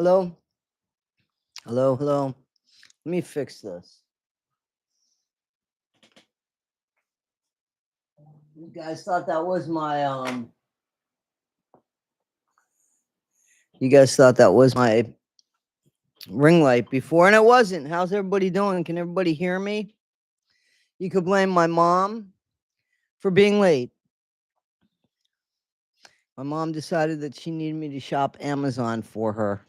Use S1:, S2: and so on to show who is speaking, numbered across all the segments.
S1: Hello? Hello, hello. Let me fix this. You guys thought that was my you guys thought that was my ring light before, and it wasn't. How's everybody doing? Can everybody hear me? You could blame my mom for being late. My mom decided that she needed me to shop Amazon for her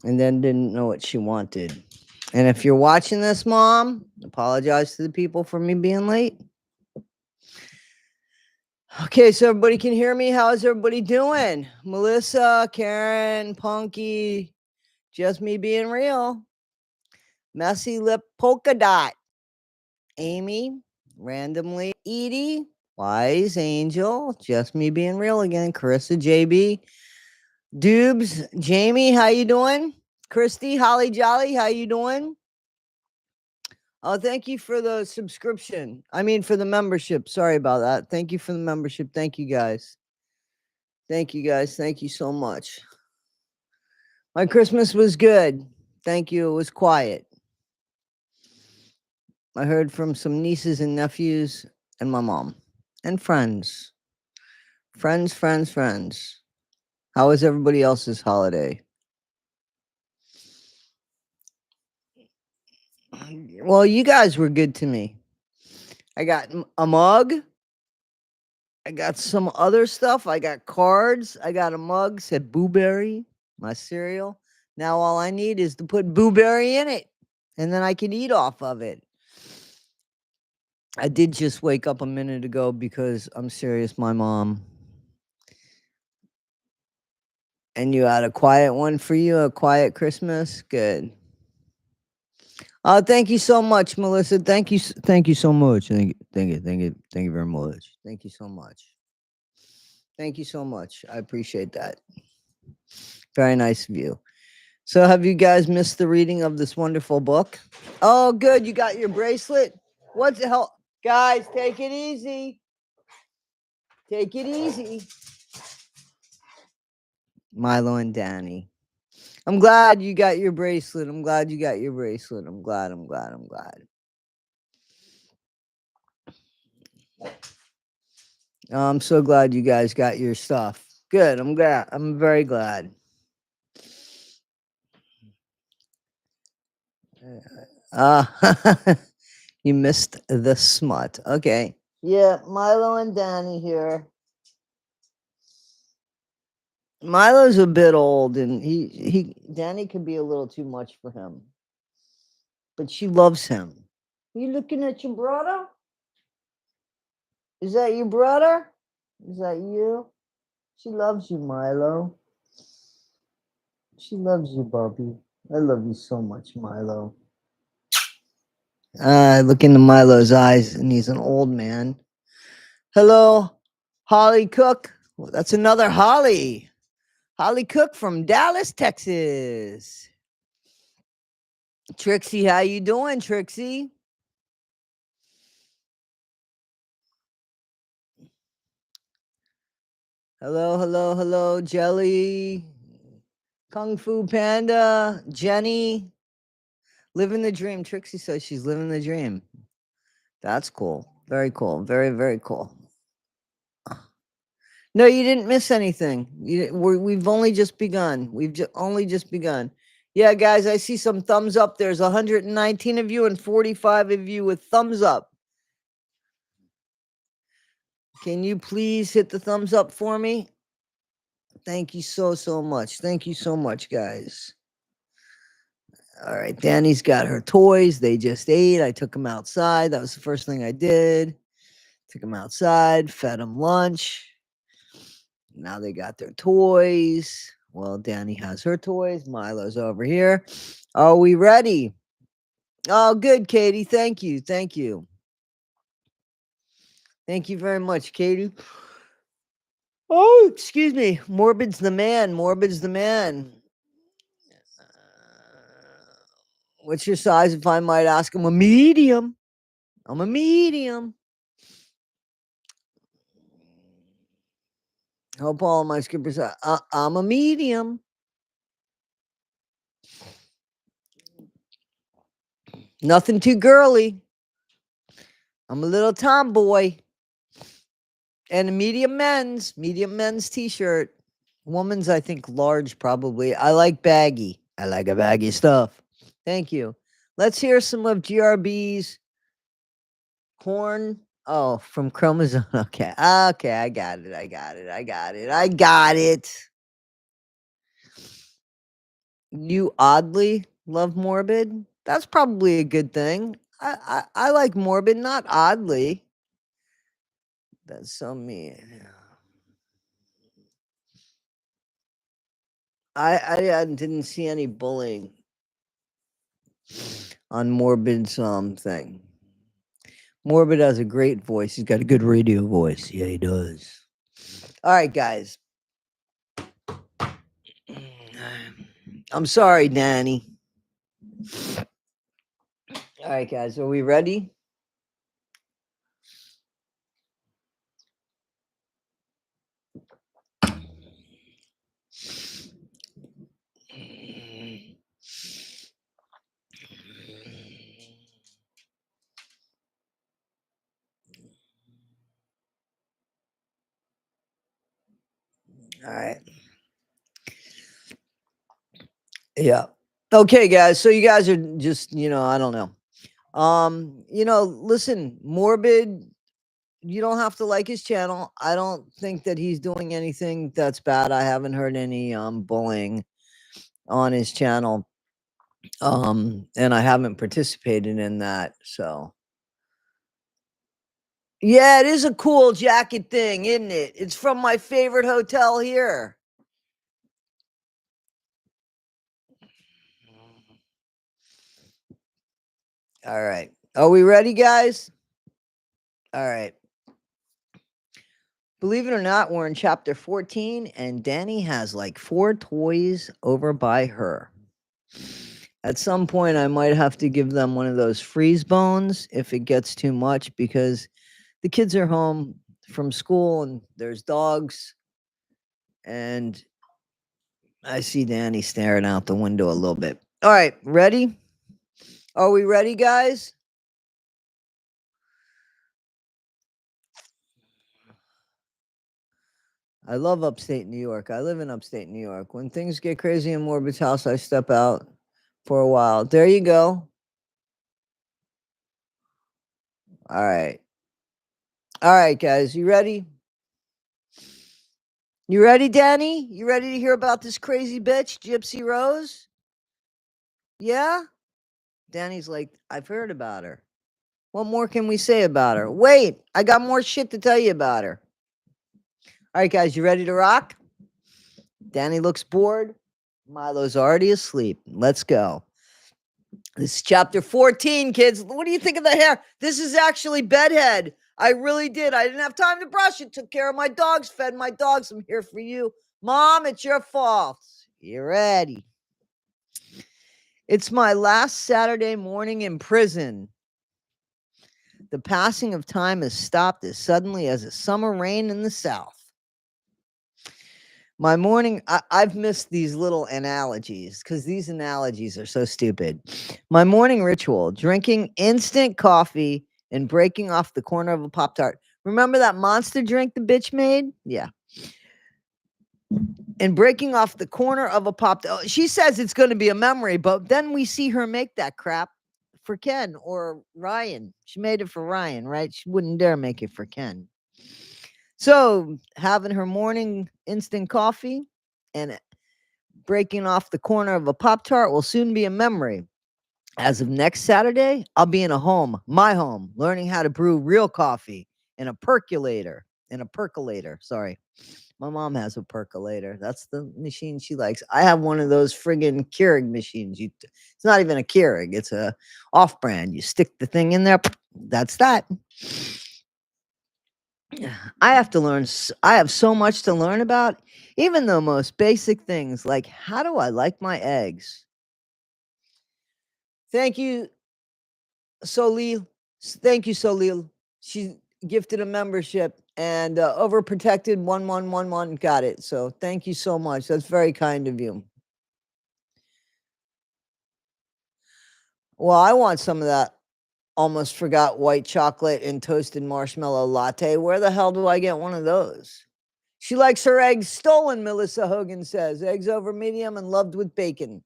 S1: and then didn't know what she wanted. And if you're watching this, Mom, apologize to the people for me being late. Okay, so everybody can hear me. How is everybody doing? Melissa, Karen, Punky, just me being real. Messy Lip Polka Dot, Amy, randomly, Edie, Wise Angel, just me being real again. Carissa, JB, Dubes, Jamie, how you doing? Christy, Holly Jolly, how you doing? Oh, thank you for the subscription. I mean, for the membership. Sorry about that. Thank you for the membership. Thank you guys. Thank you guys. Thank you so much. My Christmas was good. Thank you. It was quiet. I heard from some nieces and nephews and my mom and friends. Friends. How was everybody else's holiday? Well, you guys were good to me. I got a mug. I got some other stuff. I got cards. I got a mug, said Booberry, my cereal. Now all I need is to put Booberry in it, and then I can eat off of it. I did just wake up a minute ago because I'm serious, my mom. And you had a quiet one for you, a quiet Christmas? Good. Oh, thank you so much, Melissa. Thank you so much. Thank you very much. Thank you so much. Thank you so much. I appreciate that. Very nice of you. So, have you guys missed the reading of this wonderful book? Oh, good. You got your bracelet? What the hell? Guys, take it easy. Take it easy. Milo and Danny. I'm glad you got your bracelet. I'm glad. I'm glad. I'm so glad you guys got your stuff. Good. I'm glad. I'm very glad. You missed the smut. Okay. Yeah, Milo and Danny here. Milo's a bit old, and Danny could be a little too much for him, but she loves him. You looking at your brother? Is that your brother? Is that you? She loves you, Milo. She loves you, Bobby. I love you so much, Milo. I look into Milo's eyes, and he's an old man. Hello, Holly Cook. Well, that's another Holly. Holly Cook from Dallas, Texas. Trixie, how you doing, Trixie? Hello, Jelly. Kung Fu Panda, Jenny. Living the dream. Trixie says she's living the dream. That's cool. Very cool. Very cool. No, you didn't miss anything. We've only just begun. Only just begun. Yeah, guys, I see some thumbs up. There's 119 of you and 45 of you with thumbs up. Can you please hit the thumbs up for me? Thank you so much. Thank you so much, guys. All right, Danny's got her toys. They just ate. I took them outside. That was the first thing I did. Took them outside, fed them lunch. Now they got their toys. Well, Danny has her toys. Milo's over here. Are we ready? Oh, good, Katie. Thank you. Thank you very much, Katie. Oh, excuse me. Morbid's the man. What's your size, if I might ask? I'm a medium. Hope all of my skippers are. I'm a medium. Nothing too girly. I'm a little tomboy. And a medium men's t-shirt. Woman's, I think, large probably. I like baggy. I like a baggy stuff. Thank you. Let's hear some of GRB's Horn. Oh, from Chromosome. Okay. Okay, I got it. I got it. You oddly love Morbid? That's probably a good thing. I like Morbid, not oddly. That's so mean. I didn't see any bullying on Morbid's thing. Morbid has a great voice. He's got a good radio voice. Yeah, he does. All right, guys. I'm sorry, Danny. All right, guys. Are we ready? All right. Yeah. Okay, guys. So you guys are just, I don't know. Listen, Morbid, you don't have to like his channel. I don't think that he's doing anything that's bad. I haven't heard any bullying on his channel. And I haven't participated in that. So yeah, it is a cool jacket thing, isn't it? It's from my favorite hotel here. All right. Are we ready, guys? All right. Believe it or not, we're in chapter 14, and Danny has like 4 toys over by her. At some point, I might have to give them one of those freeze bones if it gets too much, because the kids are home from school and there's dogs. And I see Danny staring out the window a little bit. All right, ready? Are we ready, guys? I love upstate New York. I live in upstate New York. When things get crazy in Morbid's house, I step out for a while. There you go. All right. All right, guys. You ready? You ready, Danny? You ready to hear about this crazy bitch, Gypsy Rose? Yeah? Danny's like, I've heard about her. What more can we say about her? Wait, I got more shit to tell you about her. All right, guys, you ready to rock? Danny looks bored. Milo's already asleep. Let's go. This is chapter 14, kids. What do you think of the hair? This is actually bedhead. I really did. I didn't have time to brush it. Took care of my dogs, fed my dogs. I'm here for you. Mom, it's your fault. You ready? It's my last Saturday morning in prison. The passing of time has stopped as suddenly as a summer rain in the South. My morning, I've missed these little analogies because these analogies are so stupid. My morning ritual, drinking instant coffee and breaking off the corner of a Pop-Tart. Remember that monster drink the bitch made? Yeah. And breaking off the corner of a Pop-Tart. She says it's going to be a memory, but then we see her make that crap for Ken or Ryan. She made it for Ryan, right? She wouldn't dare make it for Ken. So, having her morning instant coffee and breaking off the corner of a Pop-Tart will soon be a memory. As of next Saturday, I'll be in a home, my home, learning how to brew real coffee in a percolator. Sorry. My mom has a percolator. That's the machine she likes. I have one of those friggin' Keurig machines. It's not even a Keurig. It's a off-brand. You stick the thing in there. That's that. I have to learn. I have so much to learn about, even the most basic things like how do I like my eggs? Thank you, Solil. Thank you, Solil. She gifted a membership and overprotected 1111 got it. So thank you so much. That's very kind of you. Well, I want some of that almost forgot white chocolate and toasted marshmallow latte. Where the hell do I get one of those? She likes her eggs stolen, Melissa Hogan says. Eggs over medium and loved with bacon.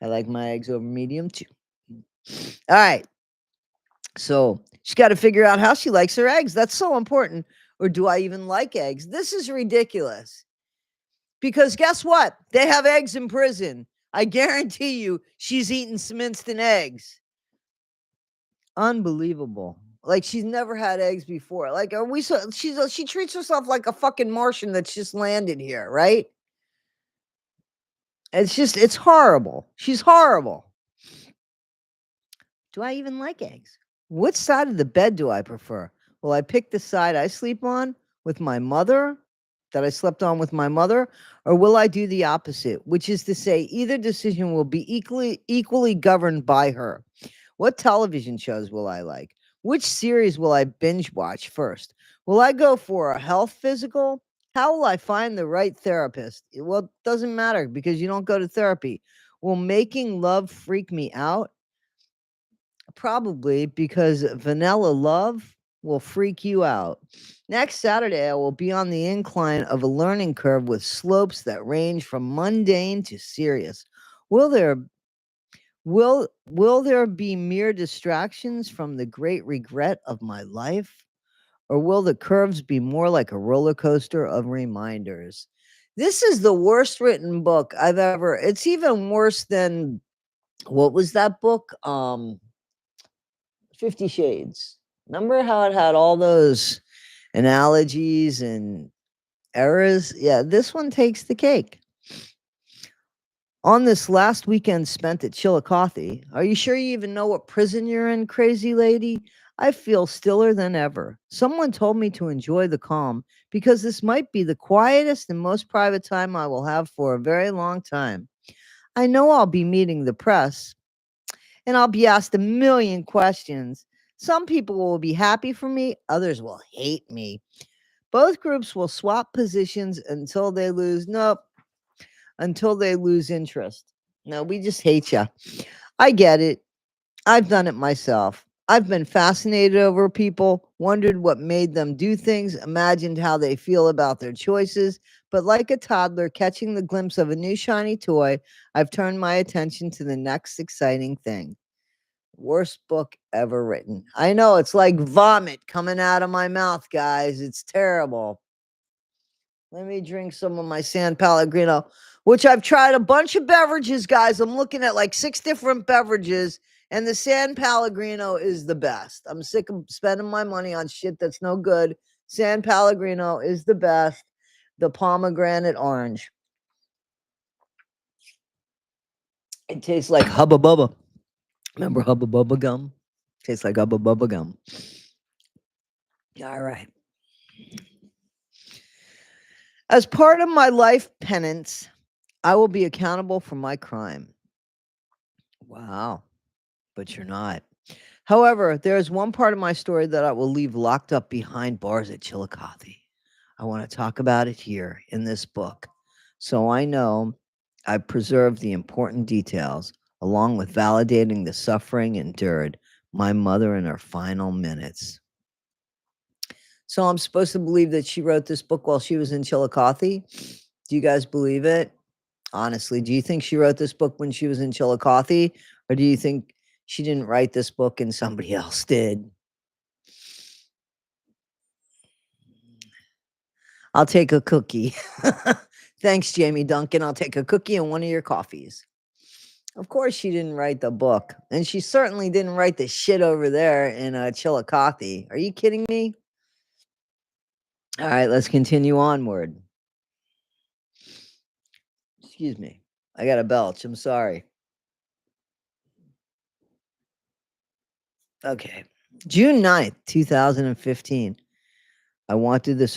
S1: I like my eggs over medium too. All right. So she's got to figure out how she likes her eggs. That's so important. Or do I even like eggs? This is ridiculous. Because guess what? They have eggs in prison. I guarantee you she's eating some instant eggs. Unbelievable. Like she's never had eggs before. Like, are we so she treats herself like a fucking Martian that's just landed here, right? It's horrible. She's horrible. Do I even like eggs? Which side of the bed do I prefer? Will I pick the side I sleep on with my mother, that I slept on with my mother, or will I do the opposite, which is to say either decision will be equally governed by her? What television shows will I like? Which series will I binge watch first? Will I go for a health physical? How will I find the right therapist? Well, it doesn't matter because you don't go to therapy. Will making love freak me out? Probably because vanilla love will freak you out. Next Saturday, I will be on the incline of a learning curve with slopes that range from mundane to serious. Will there will there be mere distractions from the great regret of my life? Or will the curves be more like a roller coaster of reminders? This is the worst written book I've ever. It's even worse than what was that book? 50 Shades. Remember how it had all those analogies and errors? Yeah, this one takes the cake. On this last weekend spent at Chillicothe, are you sure you even know what prison you're in, crazy lady? I feel stiller than ever. Someone told me to enjoy the calm because this might be the quietest and most private time I will have for a very long time. I know I'll be meeting the press, and I'll be asked a million questions. Some people will be happy for me, others will hate me. Both groups will swap positions until they lose interest. No, we just hate you. I get it. I've done it myself. I've been fascinated over people, wondered what made them do things, imagined how they feel about their choices. But like a toddler catching the glimpse of a new shiny toy, I've turned my attention to the next exciting thing. Worst book ever written. I know, it's like vomit coming out of my mouth, guys. It's terrible. Let me drink some of my San Pellegrino, which I've tried a bunch of beverages, guys. I'm looking at like 6 different beverages, and the San Pellegrino is the best. I'm sick of spending my money on shit that's no good. San Pellegrino is the best. The pomegranate orange. It tastes like Hubba Bubba. Remember Hubba Bubba gum? Tastes like Hubba Bubba gum. All right. As part of my life penance, I will be accountable for my crime. Wow. But you're not. However, there is one part of my story that I will leave locked up behind bars at Chillicothe. I want to talk about it here in this book. So I know I've preserved the important details along with validating the suffering endured my mother in her final minutes. So I'm supposed to believe that she wrote this book while she was in Chillicothe? Do you guys believe it? Honestly, do you think she wrote this book when she was in Chillicothe? Or do you think she didn't write this book and somebody else did? I'll take a cookie. Thanks, Jamie Duncan. I'll take a cookie and one of your coffees. Of course, she didn't write the book. And she certainly didn't write the shit over there in Chillicothe. Are you kidding me? All right, let's continue onward. Excuse me. I got a belch. I'm sorry. Okay. June 9th, 2015. I wanted the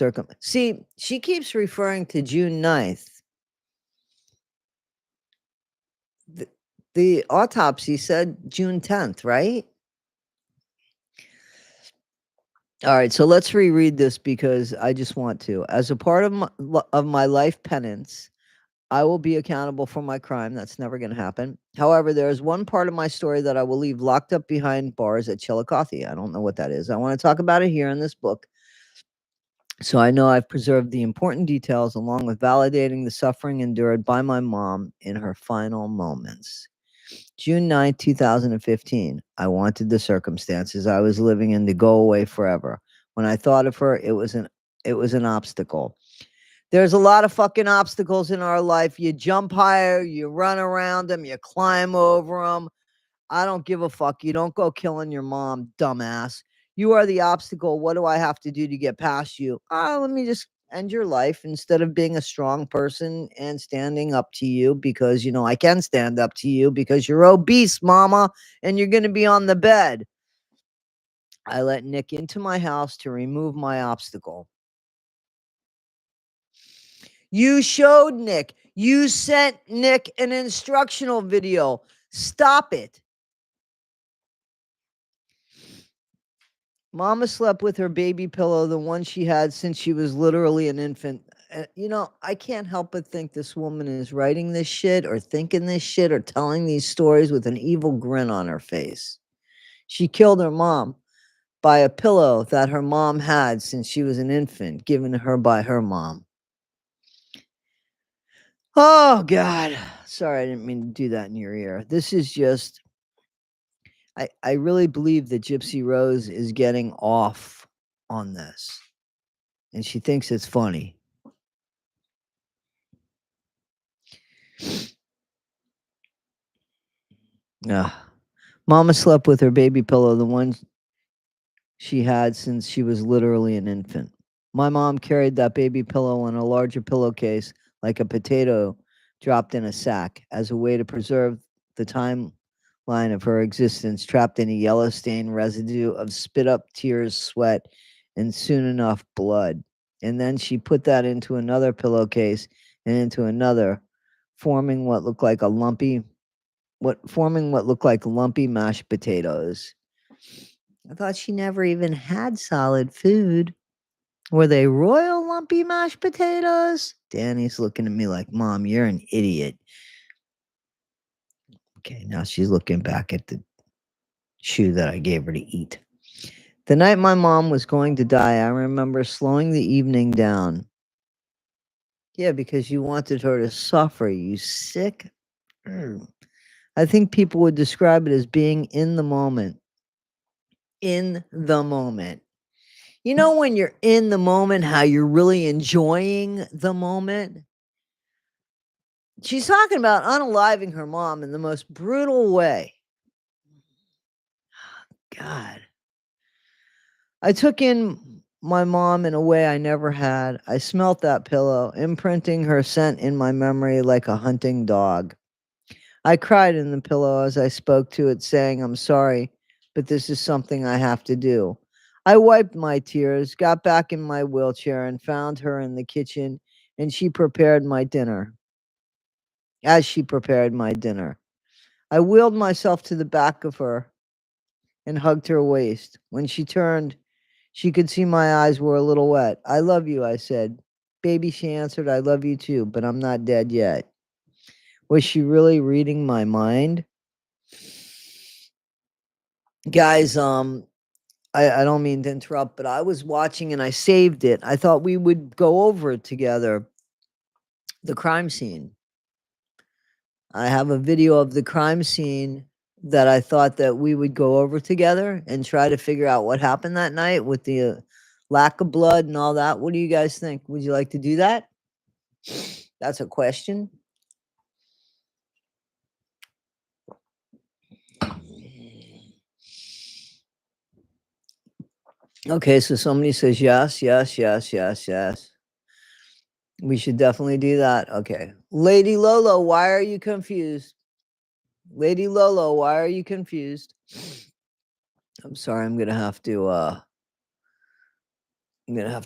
S1: See, she keeps referring to June 9th. The autopsy said June 10th, right? All right, so let's reread this because I just want to. As a part of my life penance, I will be accountable for my crime. That's never going to happen. However, there is one part of my story that I will leave locked up behind bars at Chillicothe. I don't know what that is. I want to talk about it here in this book. So I know I've preserved the important details along with validating the suffering endured by my mom in her final moments. June 9th, 2015. I wanted the circumstances I was living in to go away forever. When I thought of her, it was an obstacle. There's a lot of fucking obstacles in our life. You jump higher, you run around them, you climb over them. I don't give a fuck. You don't go killing your mom, dumbass. You are the obstacle. What do I have to do to get past you? Let me just end your life instead of being a strong person and standing up to you because, I can stand up to you because you're obese, mama, and you're going to be on the bed. I let Nick into my house to remove my obstacle. You showed Nick. You sent Nick an instructional video. Stop it. Mama slept with her baby pillow, the one she had since she was literally an infant. I can't help but think this woman is writing this shit or thinking this shit or telling these stories with an evil grin on her face. She killed her mom by a pillow that her mom had since she was an infant, given to her by her mom. Oh, God. Sorry, I didn't mean to do that in your ear. This is just... I really believe that Gypsy Rose is getting off on this. And she thinks it's funny. Mama slept with her baby pillow, the one she had since she was literally an infant. My mom carried that baby pillow in a larger pillowcase, like a potato dropped in a sack, as a way to preserve the timeline of her existence, trapped in a yellow stained residue of spit up, tears, sweat, and soon enough blood. And then she put that into another pillowcase and into another, forming what looked like lumpy mashed potatoes. I thought she never even had solid food. Were they royal lumpy mashed potatoes? Danny's looking at me like, Mom, you're an idiot. Okay, now she's looking back at the shoe that I gave her to eat. The night my mom was going to die, I remember slowing the evening down. Yeah, because you wanted her to suffer, you sick. I think people would describe it as being in the moment. In the moment. You know, when you're in the moment, how you're really enjoying the moment? She's talking about unaliving her mom in the most brutal way. God. I took in my mom in a way I never had. I smelt that pillow, imprinting her scent in my memory like a hunting dog. I cried in the pillow as I spoke to it, saying, I'm sorry, but this is something I have to do. I wiped my tears, got back in my wheelchair, and found her in the kitchen, and she prepared my dinner. As she prepared my dinner, I wheeled myself to the back of her and hugged her waist. When she turned, she could see my eyes were a little wet. I love you, I said. Baby, she answered, I love you too, but I'm not dead yet. Was she really reading my mind? Guys, I don't mean to interrupt, but I was watching and I saved it. I thought we would go over it together. The crime scene. I have a video of the crime scene that I thought that we would go over together and try to figure out what happened that night with the lack of blood and all that. What do you guys think? Would you like to do that? That's a question. Okay, so somebody says yes, yes, yes, yes, yes. We should definitely do that. Okay. Lady Lolo, why are you confused? Lady Lolo, why are you confused? I'm sorry, I'm gonna have to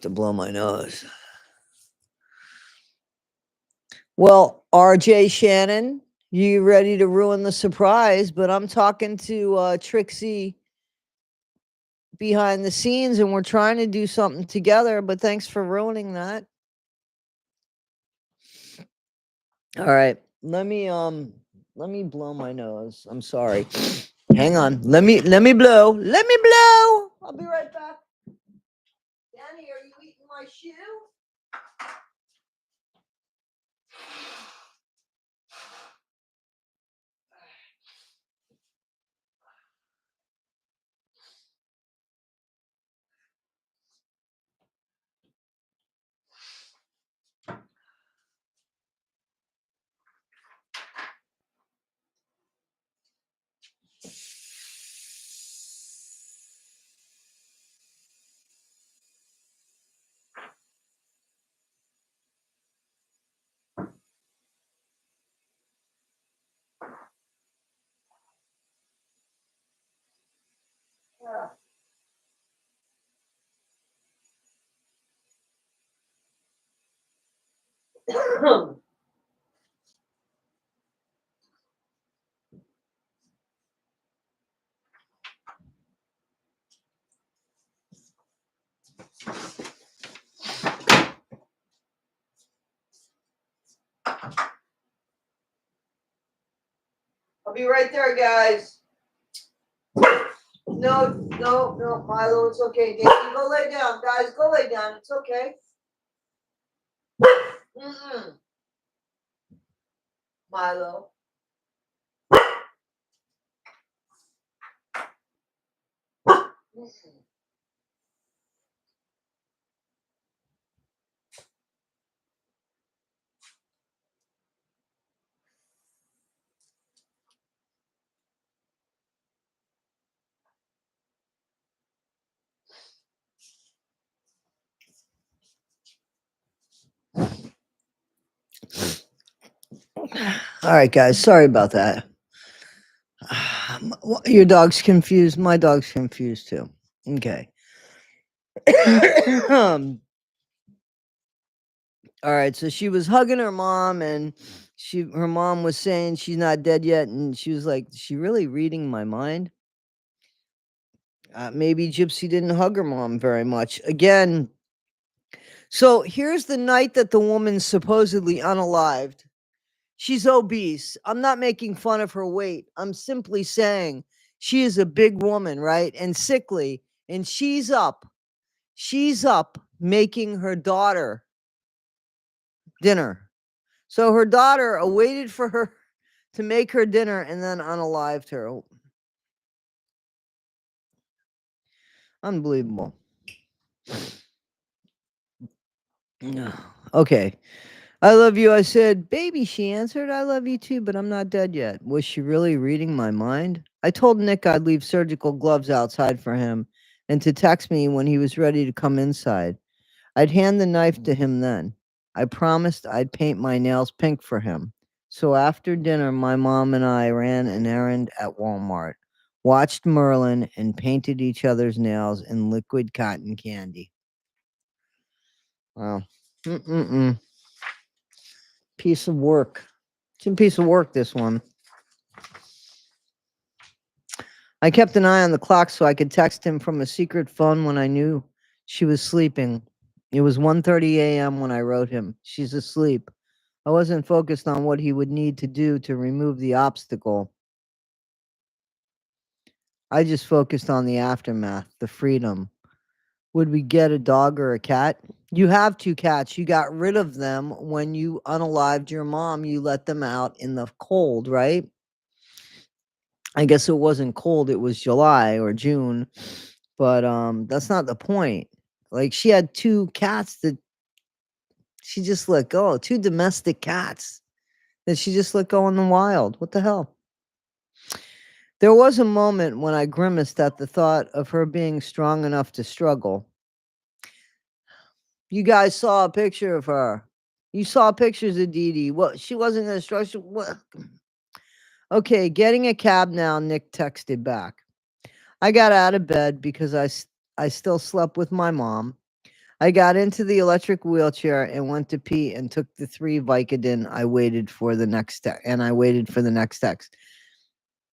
S1: blow my nose. Well, RJ Shannon, you ready to ruin the surprise, but I'm talking to Trixie behind the scenes and we're trying to do something together, but thanks for ruining that. All right. Let me blow my nose. I'm sorry. Hang on. Let me blow. Let me blow. I'll be right back. Danny, are you eating my shoe? I'll be right there, guys. No, Milo, it's okay. Danny, go lay down, guys. Go lay down. It's okay. Mm-mm. Milo. Mm-mm. All right, guys. Sorry about that. Your dog's confused. My dog's confused too. Okay. All right. So she was hugging her mom, and her mom was saying she's not dead yet, and she was like, "Is she really reading my mind?" Maybe Gypsy didn't hug her mom very much. Again, so here's the night that the woman's supposedly unalived. She's obese. I'm not making fun of her weight. I'm simply saying she is a big woman, right? And sickly. And she's up. She's up making her daughter dinner. So her daughter waited for her to make her dinner and then unalived her. Oh, unbelievable. Okay. I love you. I said, baby, she answered. I love you too, but I'm not dead yet. Was she really reading my mind? I told Nick I'd leave surgical gloves outside for him and to text me when he was ready to come inside. I'd hand the knife to him then. I promised I'd paint my nails pink for him. So after dinner, my mom and I ran an errand at Walmart, watched Merlin, and painted each other's nails in liquid cotton candy. Wow. Mm-mm-mm. Piece of work. It's a piece of work, this one. I kept an eye on the clock so I could text him from a secret phone when I knew she was sleeping. It was 1:30 a.m. when I wrote him. She's asleep. I wasn't focused on what he would need to do to remove the obstacle. I just focused on the aftermath, the freedom. Would we get a dog or a cat? You have two cats. You got rid of them when you unalived your mom. You let them out in the cold, right? I guess it wasn't cold. It was July or June, but that's not the point. Like, she had two cats that she just let go. Two domestic cats that she just let go in the wild. What the hell? There was a moment when I grimaced at the thought of her being strong enough to struggle. You guys saw a picture of her. You saw pictures of Dee Dee. What? She wasn't gonna struggle. What? Okay, getting a cab now. Nick texted back. I got out of bed because I still slept with my mom. I got into the electric wheelchair and went to pee and took the 3 Vicodin. I waited for the next text.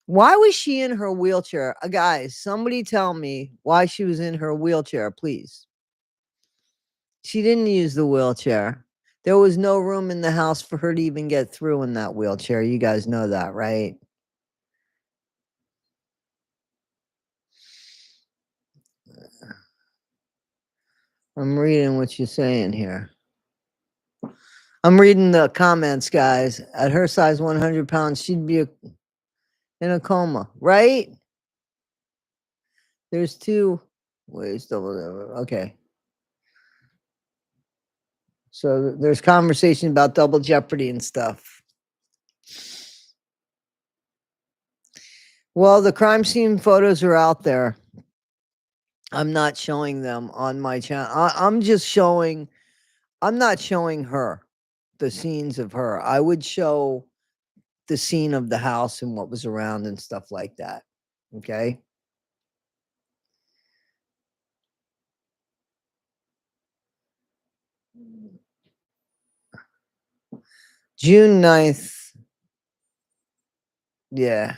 S1: Why was she in her wheelchair? Guys, somebody tell me why she was in her wheelchair, please. She didn't use the wheelchair. There was no room in the house for her to even get through in that wheelchair. You guys know that, right? I'm reading what you're saying here. I'm reading the comments, guys. At her size, 100 pounds, she'd be in a coma, right? There's two ways. Okay. So there's conversation about double jeopardy and stuff. Well, the crime scene photos are out there. I'm not showing them on my channel. I'm just showing, I'm not showing her, the scenes of her. I would show the scene of the house and what was around and stuff like that. Okay. June 9th. Yeah.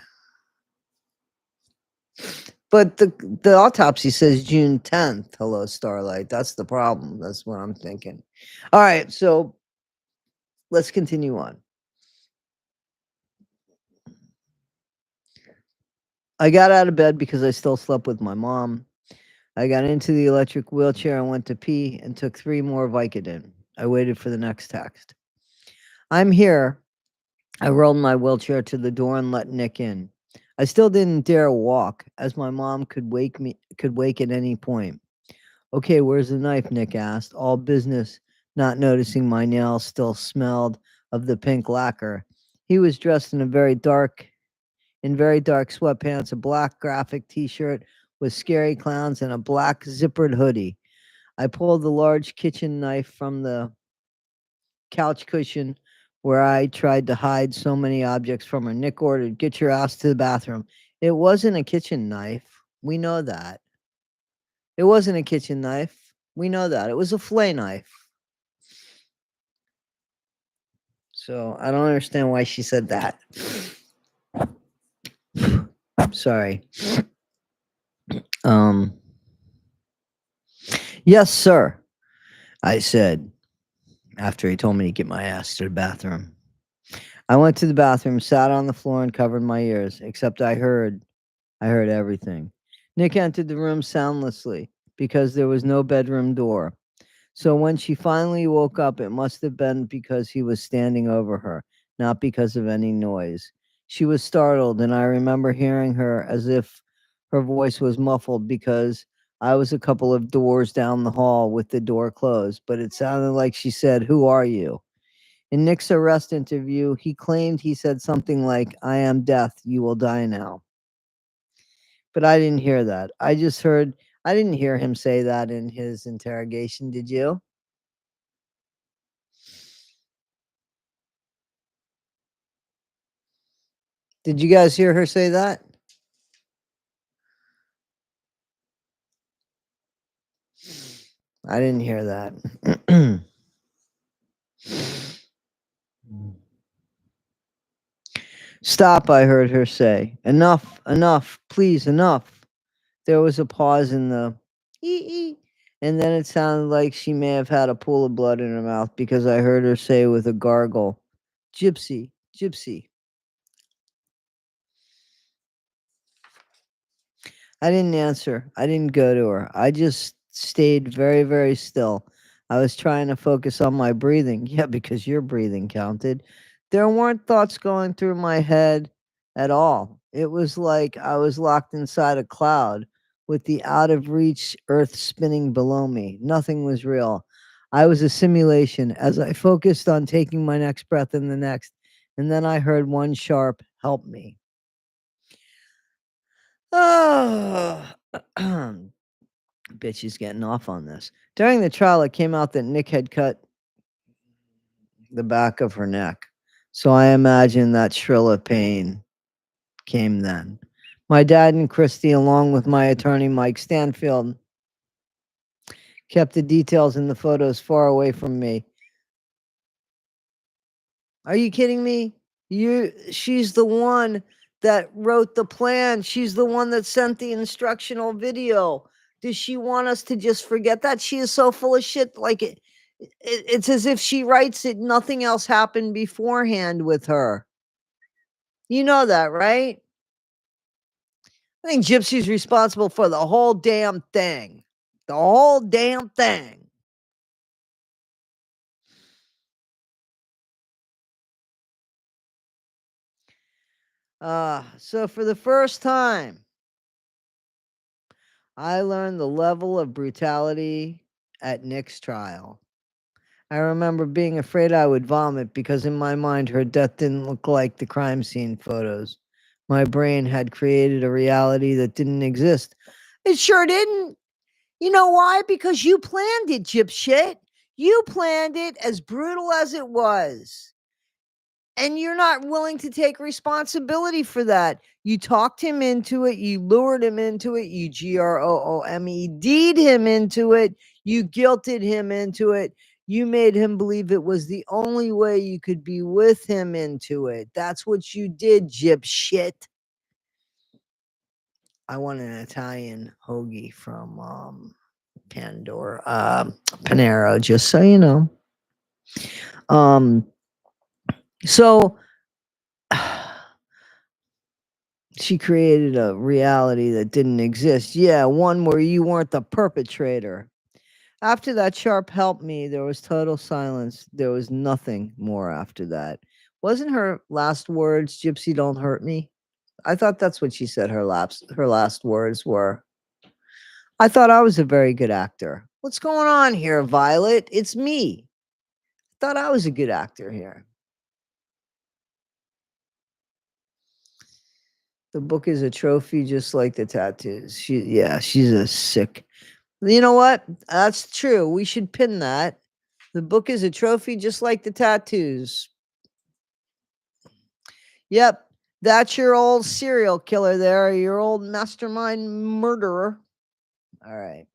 S1: But the autopsy says June 10th. Hello, Starlight. That's the problem. That's what I'm thinking. All right, so let's continue on. I got out of bed because I still slept with my mom. I got into the electric wheelchair and went to pee and took 3 more Vicodin. I waited for the next text. I'm here. I rolled my wheelchair to the door and let Nick in. I still didn't dare walk, as my mom could wake at any point. Okay, where's the knife? Nick asked, all business, not noticing my nails still smelled of the pink lacquer. He was dressed in very dark sweatpants, a black graphic t-shirt with scary clowns, and a black zippered hoodie. I pulled the large kitchen knife from the couch cushion where I tried to hide so many objects from her. Nick ordered, get your ass to the bathroom. It wasn't a kitchen knife. We know that. It wasn't a kitchen knife. We know that. It was a fillet knife. So I don't understand why she said that. Sorry. Yes, sir, I said after he told me to get my ass to the bathroom. I went to the bathroom, sat on the floor, and covered my ears, except I heard everything. Nick entered the room soundlessly because there was no bedroom door. So when she finally woke up, it must have been because he was standing over her, not because of any noise. She was startled, and I remember hearing her as if her voice was muffled because I was a couple of doors down the hall with the door closed, but it sounded like she said, "Who are you?" In Nick's arrest interview, he claimed he said something like, "I am death, you will die now." But I didn't hear that. I didn't hear him say that in his interrogation. Did you? Did you guys hear her say that? I didn't hear that. Stop, I heard her say. Enough, enough, please, enough. There was a pause in the ee, and then it sounded like she may have had a pool of blood in her mouth because I heard her say with a gargle, Gypsy, Gypsy. I didn't answer. I didn't go to her. I just stayed very, very still. I was trying to focus on my breathing. Yeah, because your breathing counted. There weren't thoughts going through my head at all. It was like I was locked inside a cloud with the out of reach earth spinning below me. Nothing was real. I was a simulation as I focused on taking my next breath and the next. And then I heard one sharp, help me. Oh, bitch is getting off on this. During the trial, it came out that Nick had cut the back of her neck. So I imagine that shrill of pain came then. My dad and Christy, along with my attorney, Mike Stanfield, kept the details in the photos far away from me. Are you kidding me? She's the one that wrote the plan. She's the one that sent the instructional video. Does she want us to just forget that? She is so full of shit. Like It's as if she writes it, nothing else happened beforehand with her. You know that, right? I think Gypsy's responsible for the whole damn thing. The whole damn thing. So for the first time, I learned the level of brutality at Nick's trial. I remember being afraid I would vomit because in my mind her death didn't look like the crime scene photos. My brain had created a reality that didn't exist. It sure didn't. You know why? Because you planned it, Gypshit. You planned it as brutal as it was. And you're not willing to take responsibility for that. You talked him into it. You lured him into it. You GROOMED'd him into it. You guilted him into it. You made him believe it was the only way you could be with him into it. That's what you did, Gyp shit. I want an Italian hoagie from Panero, just so you know. So she created a reality that didn't exist. Yeah, one where you weren't the perpetrator. After that sharp helped me, there was total silence. There was nothing more after that. Wasn't her last words, Gypsy, don't hurt me? I thought that's what she said her last words were. I thought I was a very good actor. What's going on here, Violet? It's me. I thought I was a good actor here. The book is a trophy just like the tattoos. She's a sick. You know what? That's true. We should pin that. The book is a trophy just like the tattoos. Yep. That's your old serial killer there, your old mastermind murderer. All right.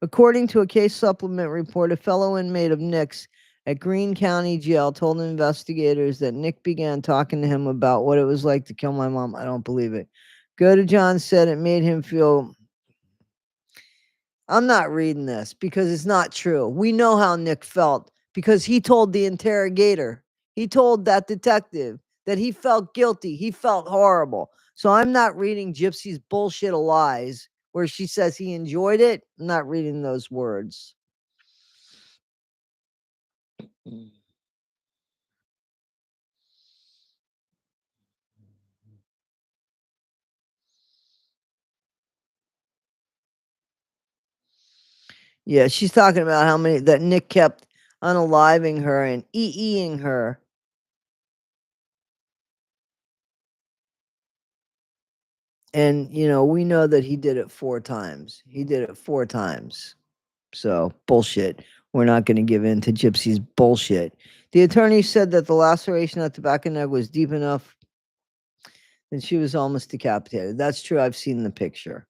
S1: According to a case supplement report, a fellow inmate of Nick's at Greene County Jail told investigators that Nick began talking to him about what it was like to kill my mom. I don't believe it. Go to John said it made him feel. I'm not reading this because it's not true. We know how Nick felt because he told the interrogator, he told that detective that he felt guilty. He felt horrible. So I'm not reading Gypsy's bullshit of lies where she says he enjoyed it. I'm not reading those words. Yeah, she's talking about how many that Nick kept unaliving her and eeing her. And, we know that he did it 4 times. He did it 4 times. So, bullshit. We're not going to give in to Gypsy's bullshit. The attorney said that the laceration at the back of the neck was deep enough that she was almost decapitated. That's true. I've seen the picture.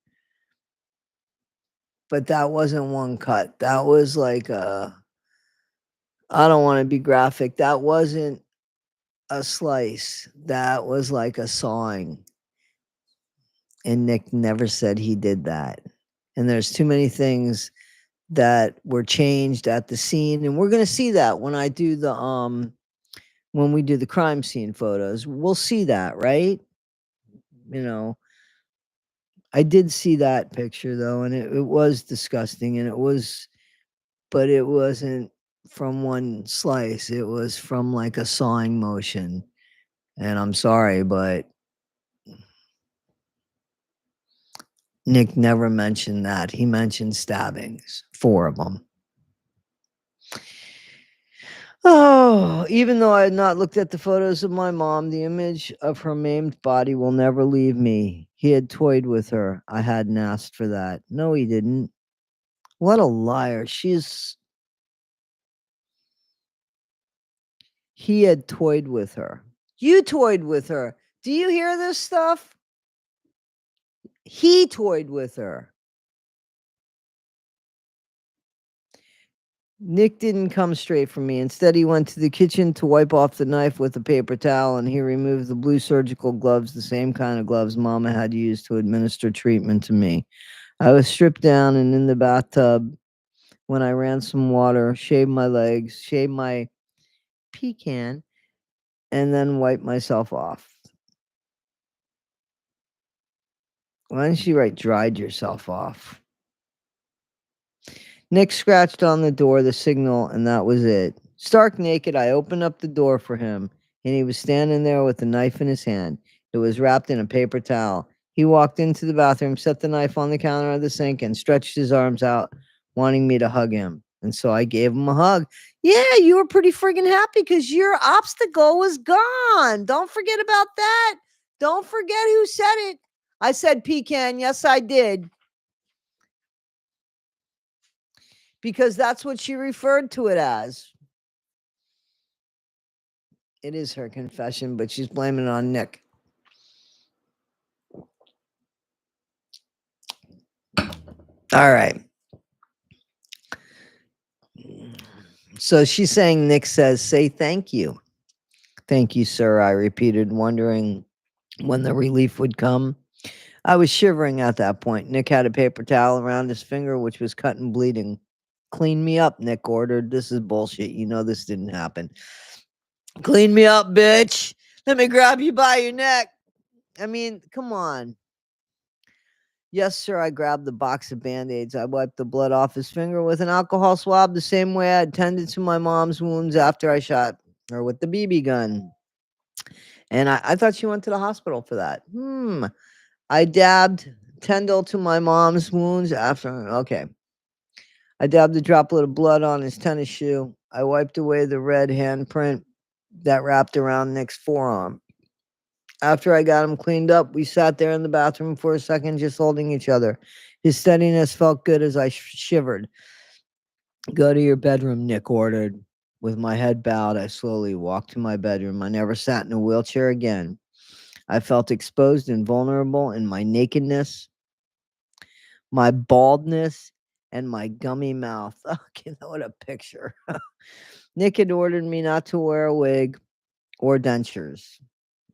S1: But that wasn't one cut. That was like I don't want to be graphic. That wasn't a slice. That was like a sawing. And Nick never said he did that. And there's too many things that were changed at the scene, and we're going to see that when I do the when we do the crime scene photos. We'll see that, right? I did see that picture though, and it was disgusting, and but it wasn't from one slice. It was from like a sawing motion. And I'm sorry, but Nick never mentioned that. He mentioned stabbings, 4 of them. Oh, even though I had not looked at the photos of my mom, the image of her maimed body will never leave me. He had toyed with her. I hadn't asked for that. No, he didn't. What a liar. He had toyed with her. You toyed with her. Do you hear this stuff? He toyed with her. Nick didn't come straight from me. Instead, he went to the kitchen to wipe off the knife with a paper towel, and he removed the blue surgical gloves, the same kind of gloves Mama had used to administer treatment to me. I was stripped down and in the bathtub when I ran some water, shaved my legs, shaved my pecan, and then wiped myself off. Why didn't you write dried yourself off? Nick scratched on the door, the signal, and that was it. Stark naked, I opened up the door for him, and he was standing there with a knife in his hand. It was wrapped in a paper towel. He walked into the bathroom, set the knife on the counter of the sink, and stretched his arms out, wanting me to hug him. And so I gave him a hug. Yeah, you were pretty friggin' happy because your obstacle was gone. Don't forget about that. Don't forget who said it. I said pecan. Yes, I did. Because that's what she referred to it as. It is her confession, but she's blaming it on Nick. All right. So she's saying Nick says, say thank you. Thank you, sir, I repeated, wondering when the relief would come. I was shivering at that point. Nick had a paper towel around his finger, which was cut and bleeding. Clean me up, Nick ordered. This is bullshit. You know this didn't happen. Clean me up, bitch. Let me grab you by your neck. I mean, come on. Yes, sir. I grabbed the box of Band-Aids. I wiped the blood off his finger with an alcohol swab the same way I tended to my mom's wounds after I shot her with the BB gun. And I thought she went to the hospital for that. I dabbed Tyndall to my mom's wounds after. Okay. I dabbed a droplet of blood on his tennis shoe. I wiped away the red handprint that wrapped around Nick's forearm. After I got him cleaned up, we sat there in the bathroom for a second, just holding each other. His steadiness felt good as I shivered. Go to your bedroom, Nick ordered. With my head bowed, I slowly walked to my bedroom. I never sat in a wheelchair again. I felt exposed and vulnerable in my nakedness, my baldness, and my gummy mouth. Okay, what a picture. Nick had ordered me not to wear a wig or dentures.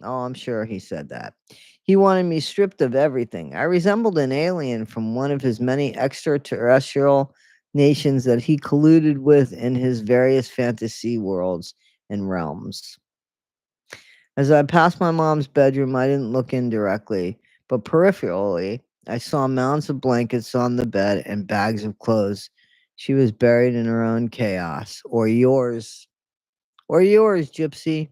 S1: Oh, I'm sure he said that. He wanted me stripped of everything. I resembled an alien from one of his many extraterrestrial nations that he colluded with in his various fantasy worlds and realms. As I passed my mom's bedroom, I didn't look in directly, but peripherally, I saw mounds of blankets on the bed and bags of clothes. She was buried in her own chaos. Or yours. Or yours, Gypsy.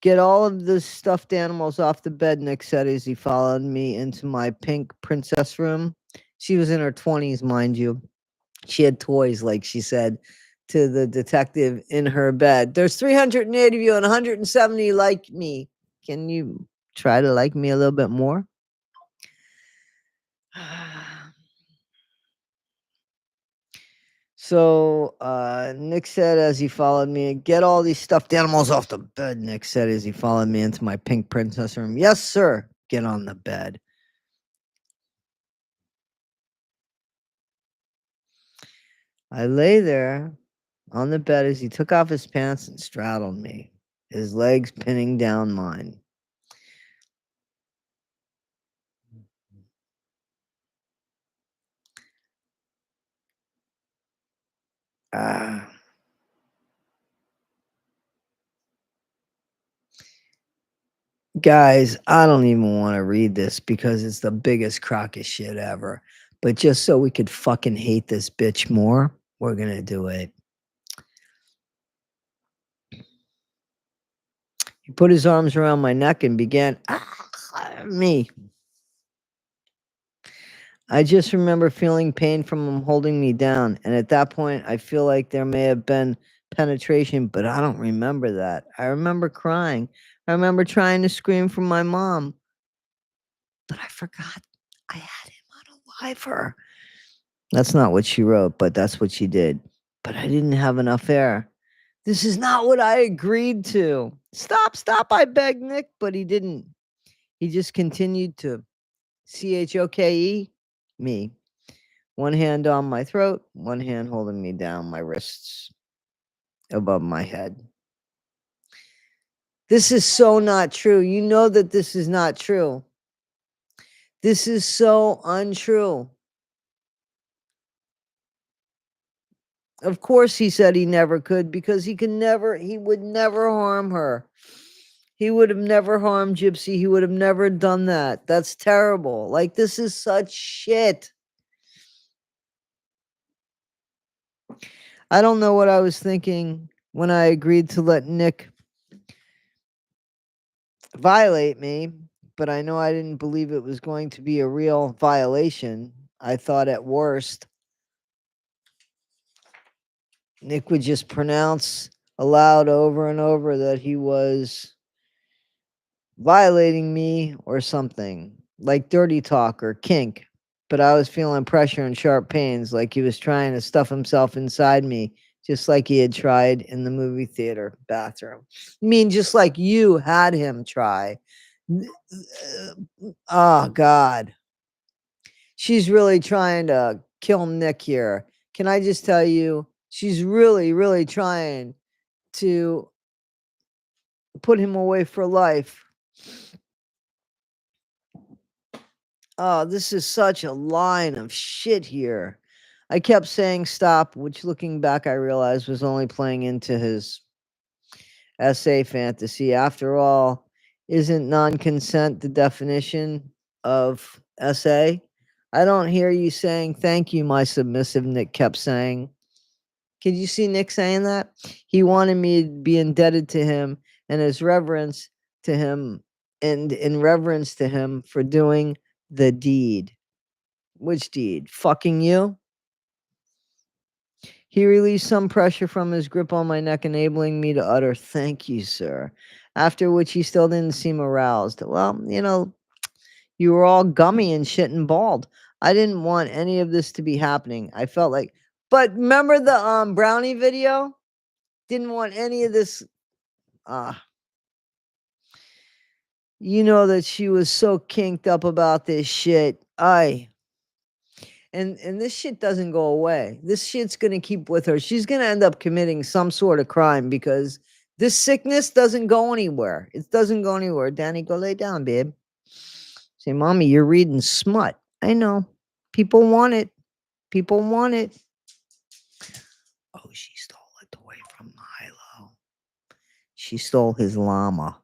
S1: Get all of the stuffed animals off the bed, Nick said as he followed me into my pink princess room. She was in her 20s, mind you. She had toys, like she said to the detective in her bed. There's 380 of you and 170 like me. Can you try to like me a little bit more? So Nick said as he followed me, get all these stuffed animals off the bed, Nick said as he followed me into my pink princess room. Yes, sir. Get on the bed. I lay there on the bed as he took off his pants and straddled me, his legs pinning down mine. Ah. Guys, I don't even want to read this because it's the biggest crock of shit ever. But just so we could fucking hate this bitch more, we're going to do it. He put his arms around my neck and began me. I just remember feeling pain from him holding me down. And at that point, I feel like there may have been penetration, but I don't remember that. I remember crying. I remember trying to scream for my mom. But I forgot I had him on a liver. That's not what she wrote, but that's what she did. But I didn't have enough air. This is not what I agreed to. Stop, stop, I begged Nick, but he didn't. He just continued to choke me. One hand on my throat, one hand holding me down, my wrists above my head. This is so not true. You know that this is not true. This is so untrue. Of course he said he never could, because he would never harm her. He would have never harmed Gypsy. He would have never done that. That's terrible. Like, this is such shit. I don't know what I was thinking when I agreed to let Nick violate me, but I know I didn't believe it was going to be a real violation. I thought at worst Nick would just pronounce aloud over and over that he was violating me or something, like dirty talk or kink. But I was feeling pressure and sharp pains, like he was trying to stuff himself inside me, just like he had tried in the movie theater bathroom. I mean, just like you had him try. Oh, God. She's really trying to kill Nick here. Can I just tell you, she's really, really trying to put him away for life. Oh, this is such a line of shit here. I kept saying stop, which looking back, I realized was only playing into his SA fantasy. After all, isn't non-consent the definition of SA? I don't hear you saying thank you, my submissive, Nick kept saying. Could you see Nick saying that? He wanted me to be indebted to him and his reverence to him, and in reverence to him for doing the deed. Which deed? Fucking you? He released some pressure from his grip on my neck, enabling me to utter, "Thank you, sir." After which he still didn't seem aroused. Well, you were all gummy and shit and bald. I didn't want any of this to be happening. I felt like, but remember the brownie video? Didn't want any of this. You know that she was so kinked up about this shit. And this shit doesn't go away. This shit's gonna keep with her. She's gonna end up committing some sort of crime, because this sickness doesn't go anywhere. It doesn't go anywhere. Danny, go lay down, babe. Say, mommy, you're reading smut. I know. People want it. People want it. Oh, she stole a toy from Milo. She stole his llama.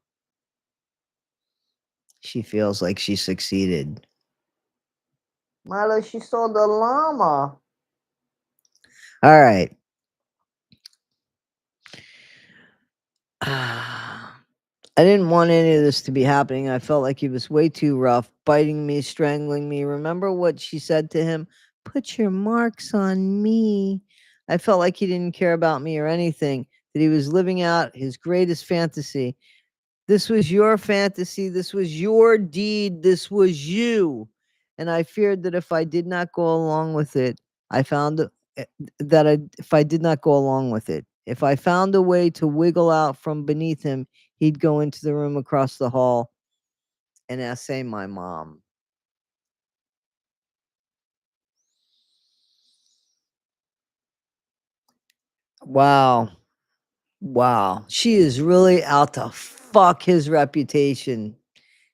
S1: She feels like she succeeded. Milo, she stole the llama. All right. I didn't want any of this to be happening. I felt like he was way too rough, biting me, strangling me. Remember what she said to him? Put your marks on me. I felt like he didn't care about me or anything, that he was living out his greatest fantasy. This was your fantasy. This was your deed. This was you. And I feared that if I did not go along with it, I found that if I did not go along with it, if I found a way to wiggle out from beneath him, he'd go into the room across the hall and essay my mom. Wow. Wow. She is really out to fuck his reputation.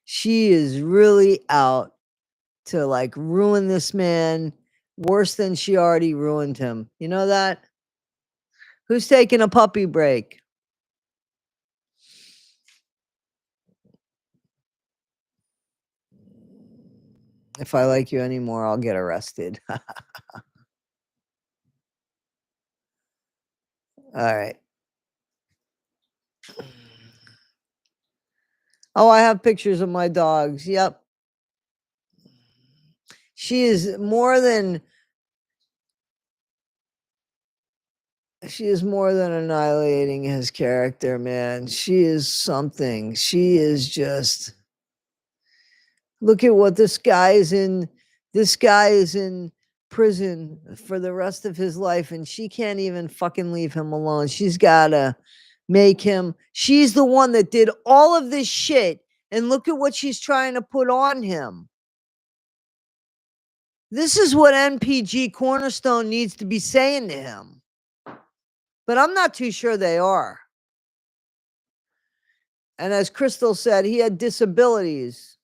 S1: She is really out to like ruin this man worse than she already ruined him. You know that? Who's taking a puppy break? If I like you anymore, I'll get arrested. All right. Oh, I have pictures of my dogs. Yep. She is more than annihilating his character, man. She is something. She is just, look at what this guy is in. This guy is in prison for the rest of his life, and she can't even fucking leave him alone. She's gotta make him. She's the one that did all of this shit, and look at what she's trying to put on him. This is what NPG Cornerstone needs to be saying to him. But I'm not too sure they are. And as Crystal said, he had disabilities.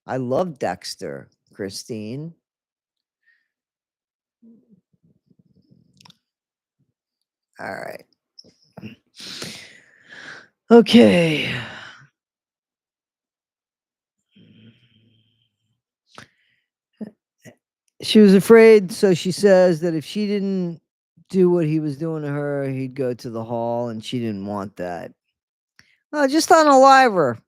S1: I love Dexter, Christine. All right. Okay. She was afraid, so she says that if she didn't do what he was doing to her, he'd go to the hall, and she didn't want that. Just unalive her.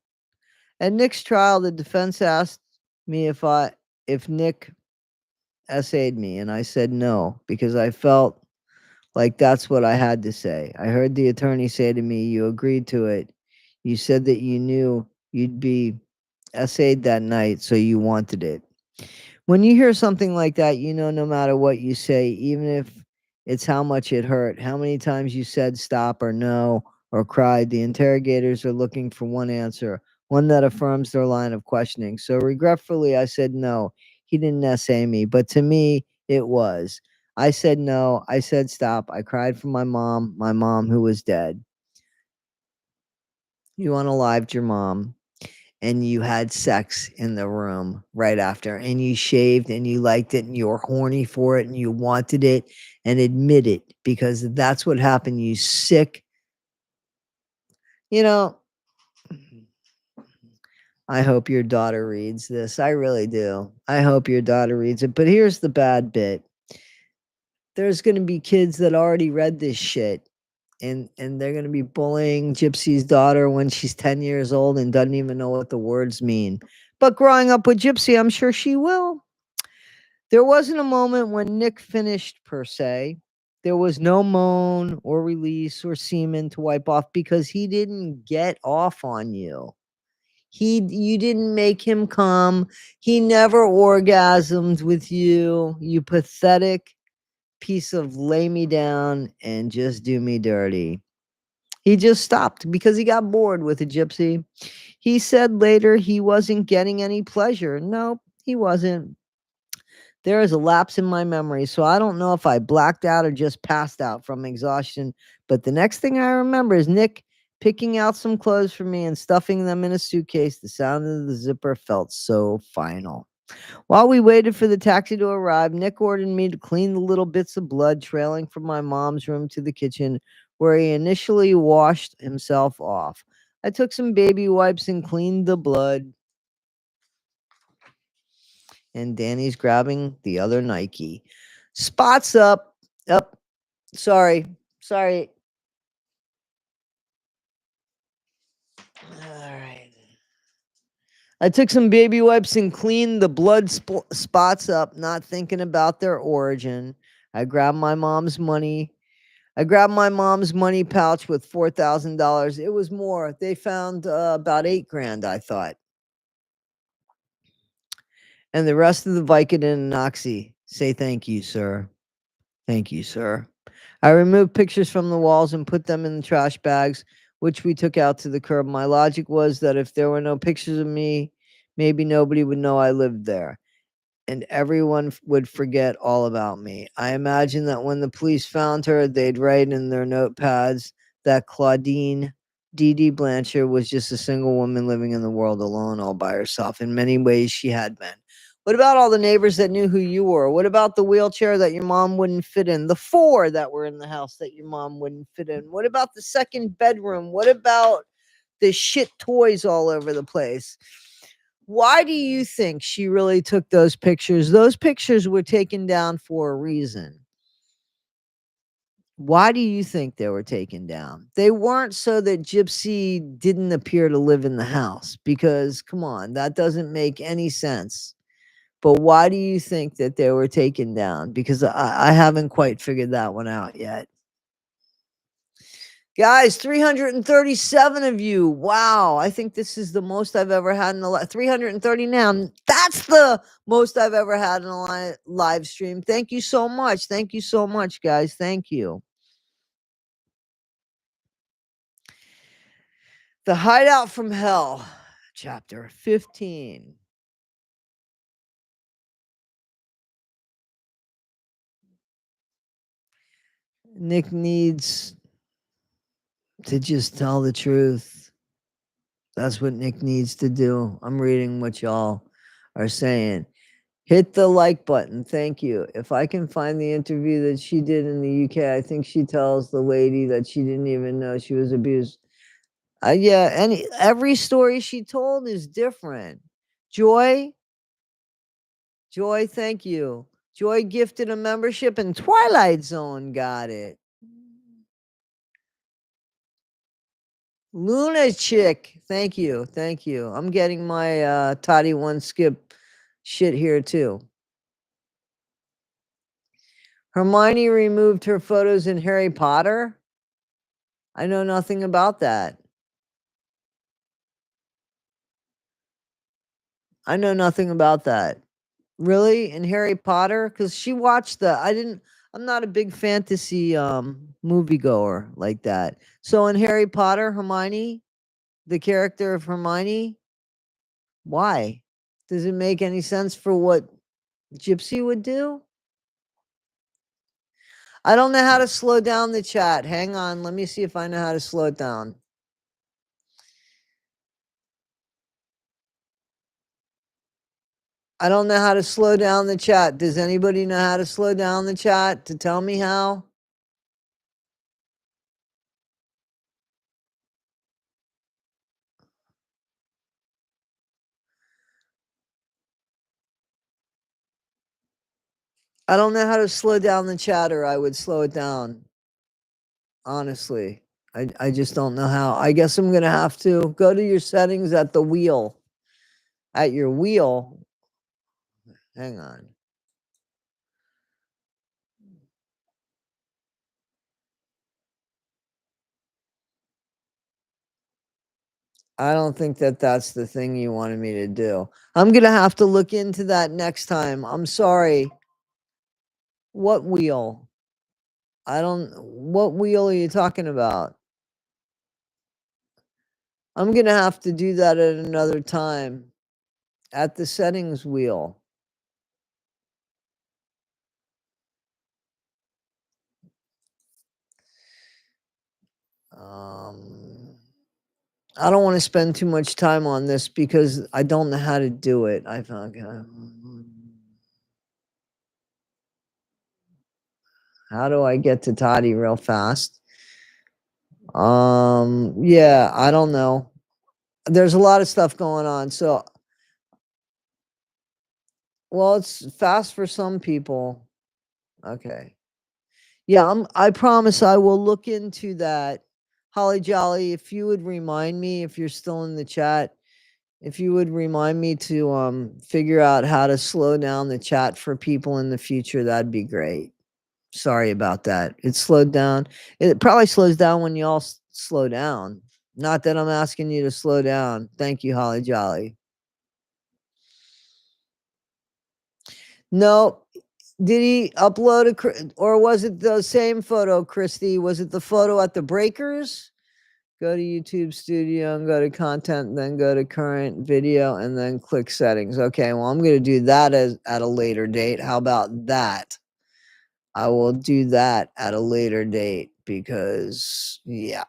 S1: At Nick's trial, the defense asked me if Nick essayed me, and I said no because I felt like that's what I had to say. I heard the attorney say to me, "You agreed to it. You said that you knew you'd be essayed that night, so you wanted it." When you hear something like that, you know no matter what you say, even if it's how much it hurt, how many times you said stop or no or cried, the interrogators are looking for one answer, one that affirms their line of questioning. So regretfully, I said no. He didn't essay me, but to me, it was. I said no. I said stop. I cried for my mom who was dead. You unalived your mom and you had sex in the room right after, and you shaved and you liked it and you were horny for it and you wanted it, and admit it because that's what happened, you sick. You know, I hope your daughter reads this. I really do. I hope your daughter reads it. But here's the bad bit. There's going to be kids that already read this shit, and they're going to be bullying Gypsy's daughter when she's 10 years old and doesn't even know what the words mean. But growing up with Gypsy, I'm sure she will. There wasn't a moment when Nick finished, per se. There was no moan or release or semen to wipe off because he didn't get off on you. You didn't make him come. He never orgasmed with you, you pathetic piece of lay me down and just do me dirty. He just stopped because he got bored with a Gypsy. He said later he wasn't getting any pleasure. Nope, he wasn't. There is a lapse in my memory, so I don't know if I blacked out or just passed out from exhaustion. But the next thing I remember is Nick picking out some clothes for me and stuffing them in a suitcase. The sound of the zipper felt so final. While we waited for the taxi to arrive, Nick ordered me to clean the little bits of blood trailing from my mom's room to the kitchen, where he initially washed himself off. I took some baby wipes and cleaned the blood. And Danny's grabbing the other Nike. Spots up. Up. Sorry. Sorry. All right. I took some baby wipes and cleaned the blood spots up, not thinking about their origin. I grabbed my mom's money. I grabbed my mom's money pouch with $4,000. It was more. They found about 8 grand, I thought. And the rest of the Vicodin and Oxy. Say thank you, sir. Thank you, sir. I removed pictures from the walls and put them in the trash bags, which we took out to the curb. My logic was that if there were no pictures of me, maybe nobody would know I lived there, and everyone would forget all about me. I imagine that when the police found her, they'd write in their notepads that Claudine Dee Dee Blanchard was just a single woman living in the world alone, all by herself. In many ways, she had been. What about all the neighbors that knew who you were? What about the wheelchair that your mom wouldn't fit in? The 4 that were in the house that your mom wouldn't fit in? What about the second bedroom? What about the shit toys all over the place? Why do you think she really took those pictures? Those pictures were taken down for a reason. Why do you think they were taken down? They weren't so that Gypsy didn't appear to live in the house, because come on, that doesn't make any sense. But why do you think that they were taken down? Because I haven't quite figured that one out yet. Guys, 337 of you. Wow. I think this is the most I've ever had in a 330 now. That's the most I've ever had in a live stream. Thank you so much. Thank you so much, guys. Thank you. The Hideout from Hell, chapter 15. Nick needs to just tell the truth. That's what Nick needs to do. I'm reading what y'all are saying. Hit the like button. Thank you. If I can find the interview that she did in the UK, I think she tells the lady that she didn't even know she was abused. Yeah, every story she told is different. Joy, thank you. Joy gifted a membership and Twilight Zone got it. Luna Chick, thank you. I'm getting my Toddy One Skip shit here too. Hermione removed her photos in Harry Potter? I know nothing about that. I know nothing about that. Really? In Harry Potter? Because she watched I'm not a big fantasy moviegoer like that. So in Harry Potter, Hermione, the character of Hermione, why? Does it make any sense for what Gypsy would do? I don't know how to slow down the chat. Hang on. Let me see if I know how to slow it down. I don't know how to slow down the chat. Does anybody know how to slow down the chat to tell me how? I don't know how to slow down the chat, or I would slow it down. Honestly, I just don't know how. I guess I'm going to have to go to your settings at the wheel. At your wheel. Hang on. I don't think that that's the thing you wanted me to do. I'm going to have to look into that next time. I'm sorry. What wheel? What wheel are you talking about? I'm going to have to do that at another time. At the settings wheel. I don't want to spend too much time on this because I don't know how to do it. I found how do I get to Toddy real fast? Yeah, I don't know. There's a lot of stuff going on. So, well, it's fast for some people. Okay. Yeah, I promise I will look into that. Holly Jolly, if you would remind me, if you're still in the chat, if you would remind me to figure out how to slow down the chat for people in the future, that'd be great. Sorry about that. It slowed down. It probably slows down when you all slow down. Not that I'm asking you to slow down. Thank you, Holly Jolly. No, did he upload or was it the same photo, Christy? Was it the photo at the Breakers? Go to YouTube Studio and go to content, then go to current video and then click settings. Okay, well, I'm going to do that at a later date. How about that? I will do that at a later date because, yeah.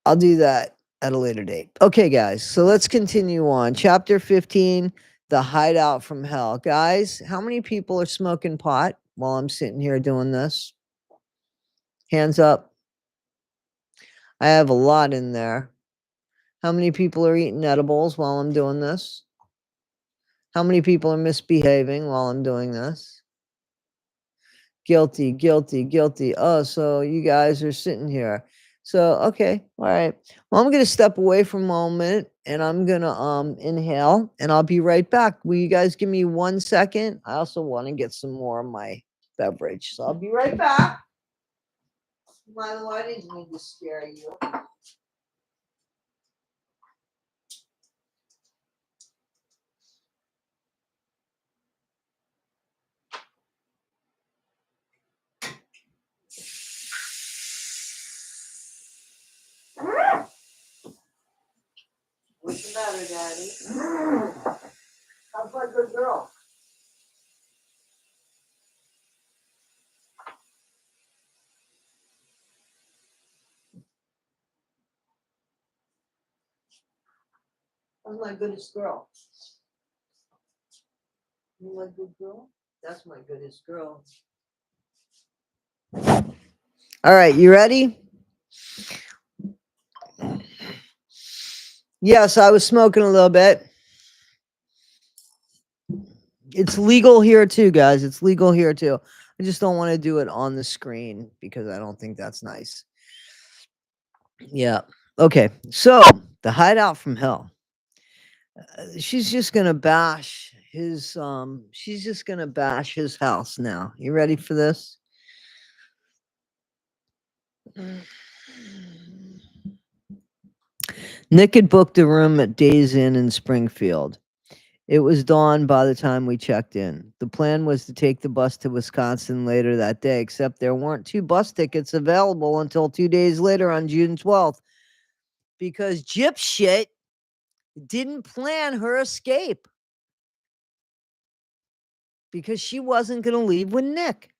S1: I'll do that at a later date. Okay, guys, so let's continue on. Chapter 15, The Hideout from Hell. Guys, how many people are smoking pot while I'm sitting here doing this? Hands up. I have a lot in there. How many people are eating edibles while I'm doing this? How many people are misbehaving while I'm doing this? Guilty, guilty, guilty. Oh, so you guys are sitting here. So, okay, all right. Well, I'm gonna step away for a moment and I'm gonna inhale and I'll be right back. Will you guys give me 1 second? I also want to get some more of my beverage. So I'll be right back. Milo, I didn't mean to scare you. What's the matter, Daddy? How's my good girl? How's my goodest girl? You my good girl? That's my goodest girl. All right, you ready? Yes, I was smoking a little bit. It's legal here too, guys. It's legal here too. I just don't want to do it on the screen because I don't think that's nice. Yeah. Okay. So, the hideout from hell. She's just going to bash his she's just going to bash his house now. You ready for this? Nick had booked a room at Days Inn in Springfield. It was dawn by the time we checked in. The plan was to take the bus to Wisconsin later that day, except there weren't 2 bus tickets available until 2 days later on June 12th because Gyps shit didn't plan her escape because she wasn't going to leave with Nick.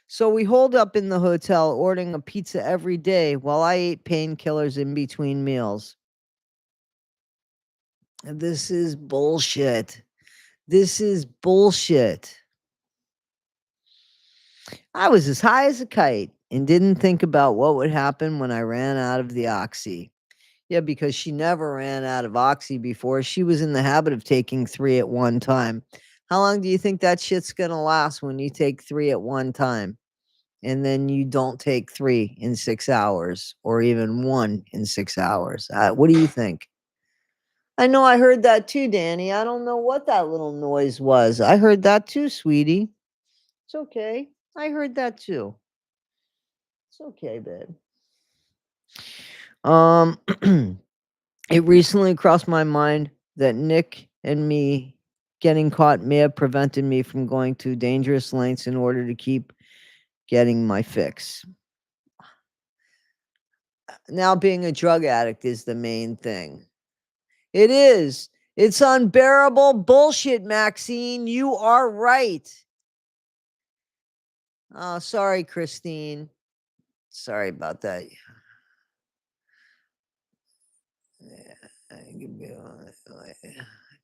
S1: So we holed up in the hotel, ordering a pizza every day while I ate painkillers in between meals. This is bullshit. This is bullshit. I was as high as a kite and didn't think about what would happen when I ran out of the oxy. Yeah, because she never ran out of oxy before. She was in the habit of taking 3 at one time. How long do you think that shit's gonna last when you take 3 at one time? And then you don't take 3 in 6 hours or even 1 in 6 hours? What do you think? I know I heard that too, Danny. I don't know what that little noise was. I heard that too, sweetie. It's okay. I heard that too. It's okay, babe. It recently crossed my mind that Nick and me getting caught may have prevented me from going to dangerous lengths in order to keep getting my fix. Now, being a drug addict is the main thing. It is. It's unbearable bullshit, Maxine. You are right. Oh, sorry, Christine. Sorry about that.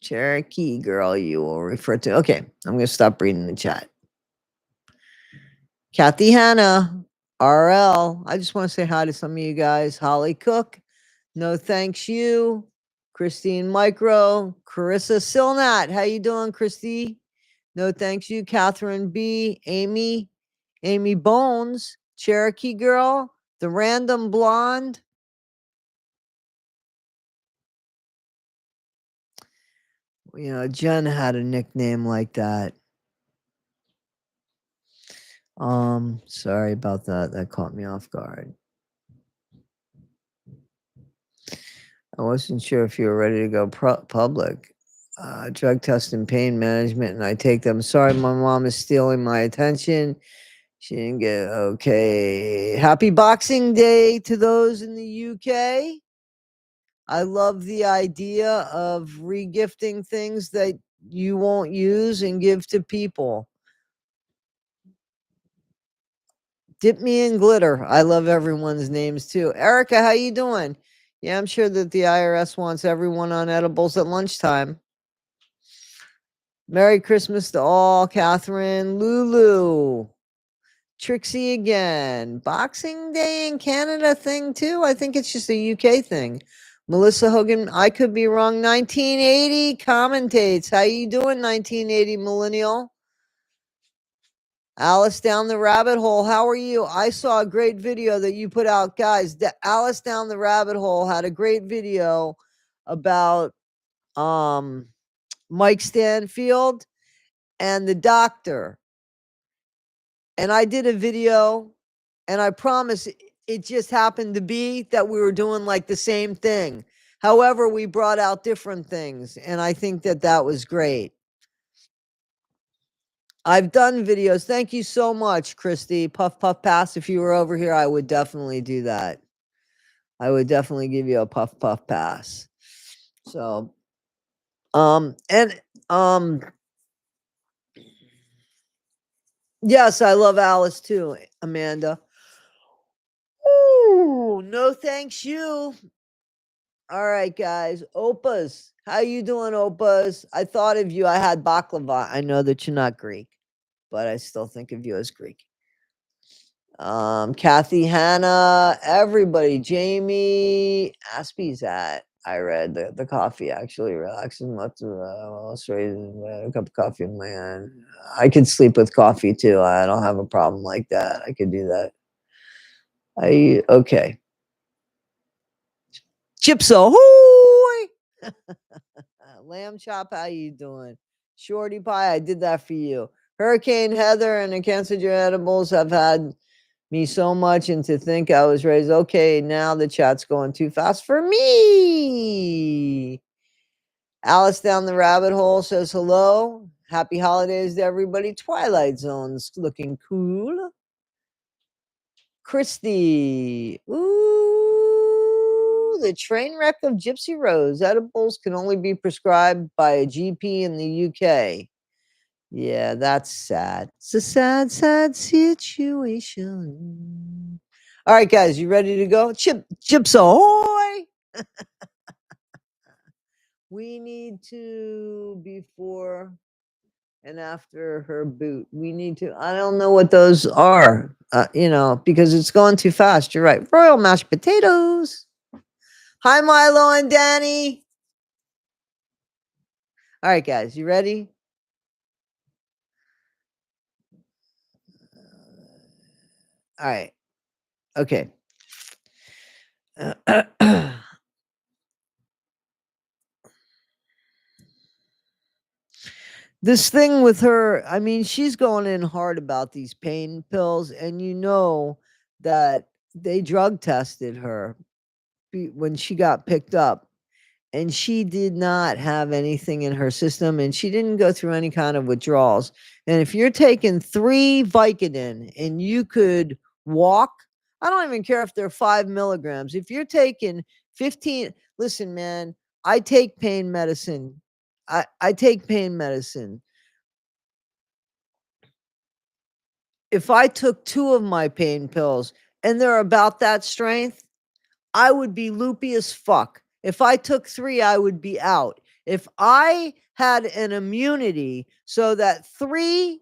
S1: Cherokee girl, you will refer to. Okay, I'm going to stop reading the chat. Kathy Hanna, RL. I just want to say hi to some of you guys. Holly Cook, no thanks you. Christine Micro, Carissa Silnat. How you doing, Christy? No thanks you. Catherine B, Amy Bones, Cherokee Girl, the Random Blonde. You know, Jen had a nickname like that. Sorry about that. That caught me off guard. I wasn't sure if you were ready to go public. Drug test and pain management, and I take them. Sorry, my mom is stealing my attention. She didn't get okay. Happy Boxing Day to those in the UK. I love the idea of regifting things that you won't use and give to people. Dip me in glitter. I love everyone's names too. Erica, how you doing? Yeah, I'm sure that the IRS wants everyone on edibles at lunchtime. Merry Christmas to all. Catherine, Lulu, Trixie again. Boxing Day in Canada thing too? I think it's just a UK thing. Melissa Hogan, I could be wrong. 1980 commentates. How you doing, 1980 millennial? Alice Down the Rabbit Hole, how are you? I saw a great video that you put out, guys. Alice Down the Rabbit Hole had a great video about Mike Stanfield and the doctor. And I did a video, and I promise it just happened to be that we were doing like the same thing. However, we brought out different things, and I think that that was great. I've done videos. Thank you so much, Christy. Puff Puff Pass. If you were over here, I would definitely do that. I would definitely give you a Puff Puff Pass. So, yes, I love Alice too, Amanda. Ooh, no thanks you. All right, guys. Opas. How you doing, Opas? I thought of you. I had baklava. I know that you're not Greek, but I still think of you as Greek. Kathy, Hannah, everybody, Jamie, Aspie's at. I read the coffee actually relaxes much. Let's raise a cup of coffee in my hand. I could sleep with coffee too. I don't have a problem like that. I could do that. Okay. Gyps-A'hooooy! Lamb chop, how you doing? Shorty pie, I did that for you. Hurricane Heather and the Cancer Edibles have had me so much and to think I was raised. Okay, now the chat's going too fast for me. Alice down the rabbit hole says hello. Happy holidays to everybody. Twilight Zone's looking cool. Christy. Ooh, the train wreck of Gypsy Rose. Edibles can only be prescribed by a GP in the UK. Yeah, that's sad. It's a sad, sad situation. All right, guys, you ready to go? Gyps-A'hooooy! We need to, before and after her boot, we need to, I don't know what those are, because it's going too fast. You're right. Royal mashed potatoes. Hi, Milo and Danny. All right, guys, you ready? All right. Okay. This thing with her, I mean, she's going in hard about these pain pills, and you know that they drug tested her when she got picked up, and she did not have anything in her system, and she didn't go through any kind of withdrawals. And if you're taking 3 Vicodin and you could walk, I don't even care if they're 5 milligrams. If you're taking 15, listen, man, I take pain medicine. I take pain medicine. If I took 2 of my pain pills and they're about that strength, I would be loopy as fuck. If I took 3, I would be out. If I had an immunity so that 3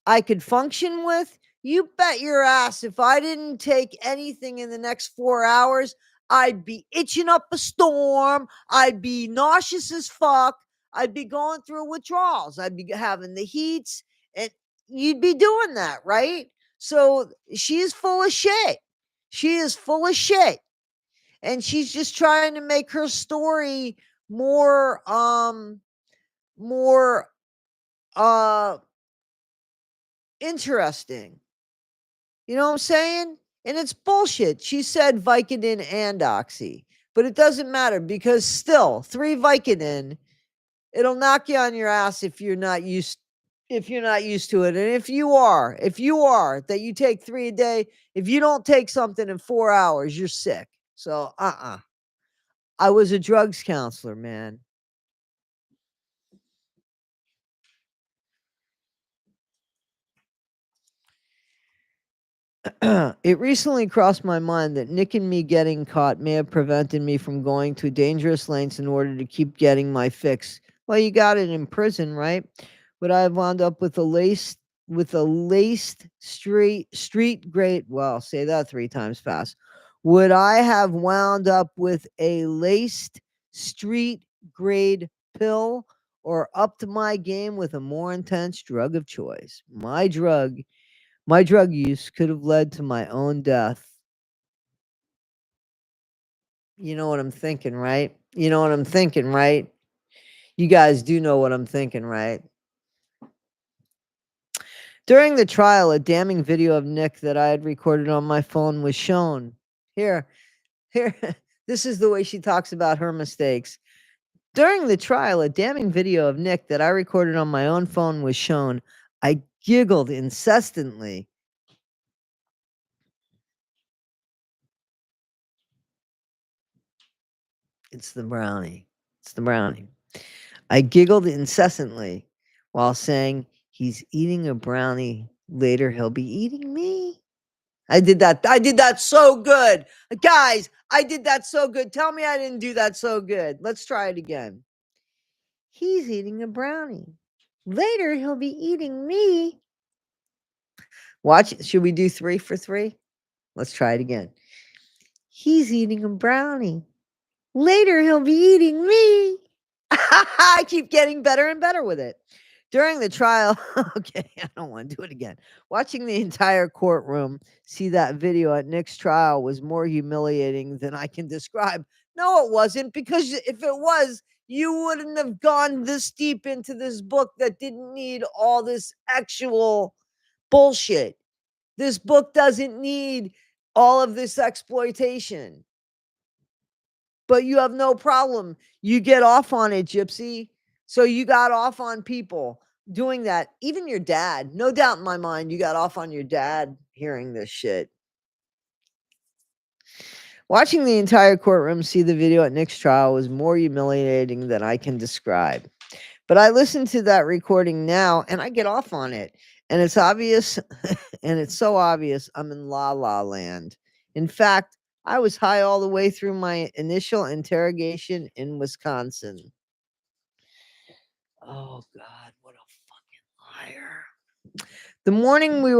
S1: I could function with, you bet your ass if I didn't take anything in the next 4 hours, I'd be itching up a storm. I'd be nauseous as fuck. I'd be going through withdrawals. I'd be having the heats, and you'd be doing that, right? So she's full of shit. She is full of shit. And she's just trying to make her story more more interesting. You know what I'm saying? And it's bullshit. She said Vicodin and Oxy, but it doesn't matter because still 3 Vicodin, it'll knock you on your ass if you're not used to it. And if you are that you take 3 a day, if you don't take something in 4 hours, you're sick. So I was a drugs counselor, man. It recently crossed my mind that Nick and me getting caught may have prevented me from going to dangerous lengths in order to keep getting my fix. Well, you got it in prison, right? Would I have wound up with a laced street grade? Well, say that 3 times fast. Would I have wound up with a laced street grade pill or upped my game with a more intense drug of choice? My drug use could have led to my own death. You know what I'm thinking, right? You know what I'm thinking, right? You guys do know what I'm thinking, right? During the trial, a damning video of Nick that I had recorded on my phone was shown. Here, this is the way she talks about her mistakes. During the trial, a damning video of Nick that I recorded on my own phone was shown. I giggled incessantly. It's the brownie. It's the brownie. I giggled incessantly while saying, "He's eating a brownie. Later, he'll be eating me." I did that so good. Guys, I did that so good. Tell me I didn't do that so good. Let's try it again. He's eating a brownie. Later, he'll be eating me. Watch it. Should we do 3 for 3? Let's try it again. He's eating a brownie. Later, he'll be eating me. I keep getting better and better with it. During the trial, okay, I don't want to do it again. Watching the entire courtroom see that video at Nick's trial was more humiliating than I can describe. No, it wasn't, because if it was, you wouldn't have gone this deep into this book that didn't need all this actual bullshit. This book doesn't need all of this exploitation. But you have no problem. You get off on it, Gypsy. So you got off on people doing that. Even your dad. No doubt in my mind, you got off on your dad hearing this shit. Watching the entire courtroom see the video at Nick's trial was more humiliating than I can describe. But I listen to that recording now and I get off on it. And it's obvious, and it's so obvious I'm in La La Land. In fact, I was high all the way through my initial interrogation in Wisconsin. Oh, God, what a fucking liar. The morning we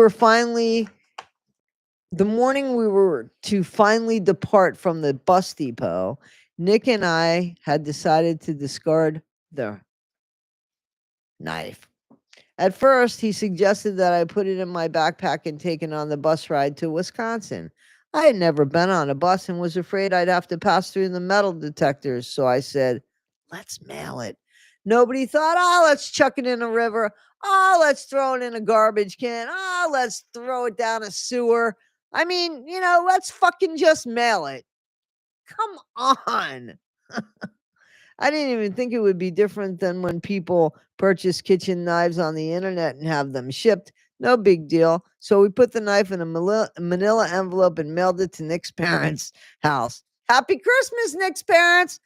S1: were to finally depart from the bus depot, Nick and I had decided to discard the knife. At first, he suggested that I put it in my backpack and take it on the bus ride to Wisconsin. I had never been on a bus and was afraid I'd have to pass through the metal detectors, so I said, let's mail it. Nobody thought, oh, let's chuck it in a river. Oh, let's throw it in a garbage can. Oh, let's throw it down a sewer. I mean, let's fucking just mail it. Come on. I didn't even think it would be different than when people purchase kitchen knives on the internet and have them shipped. No big deal. So we put the knife in a manila envelope and mailed it to Nick's parents' house. Happy Christmas, Nick's parents.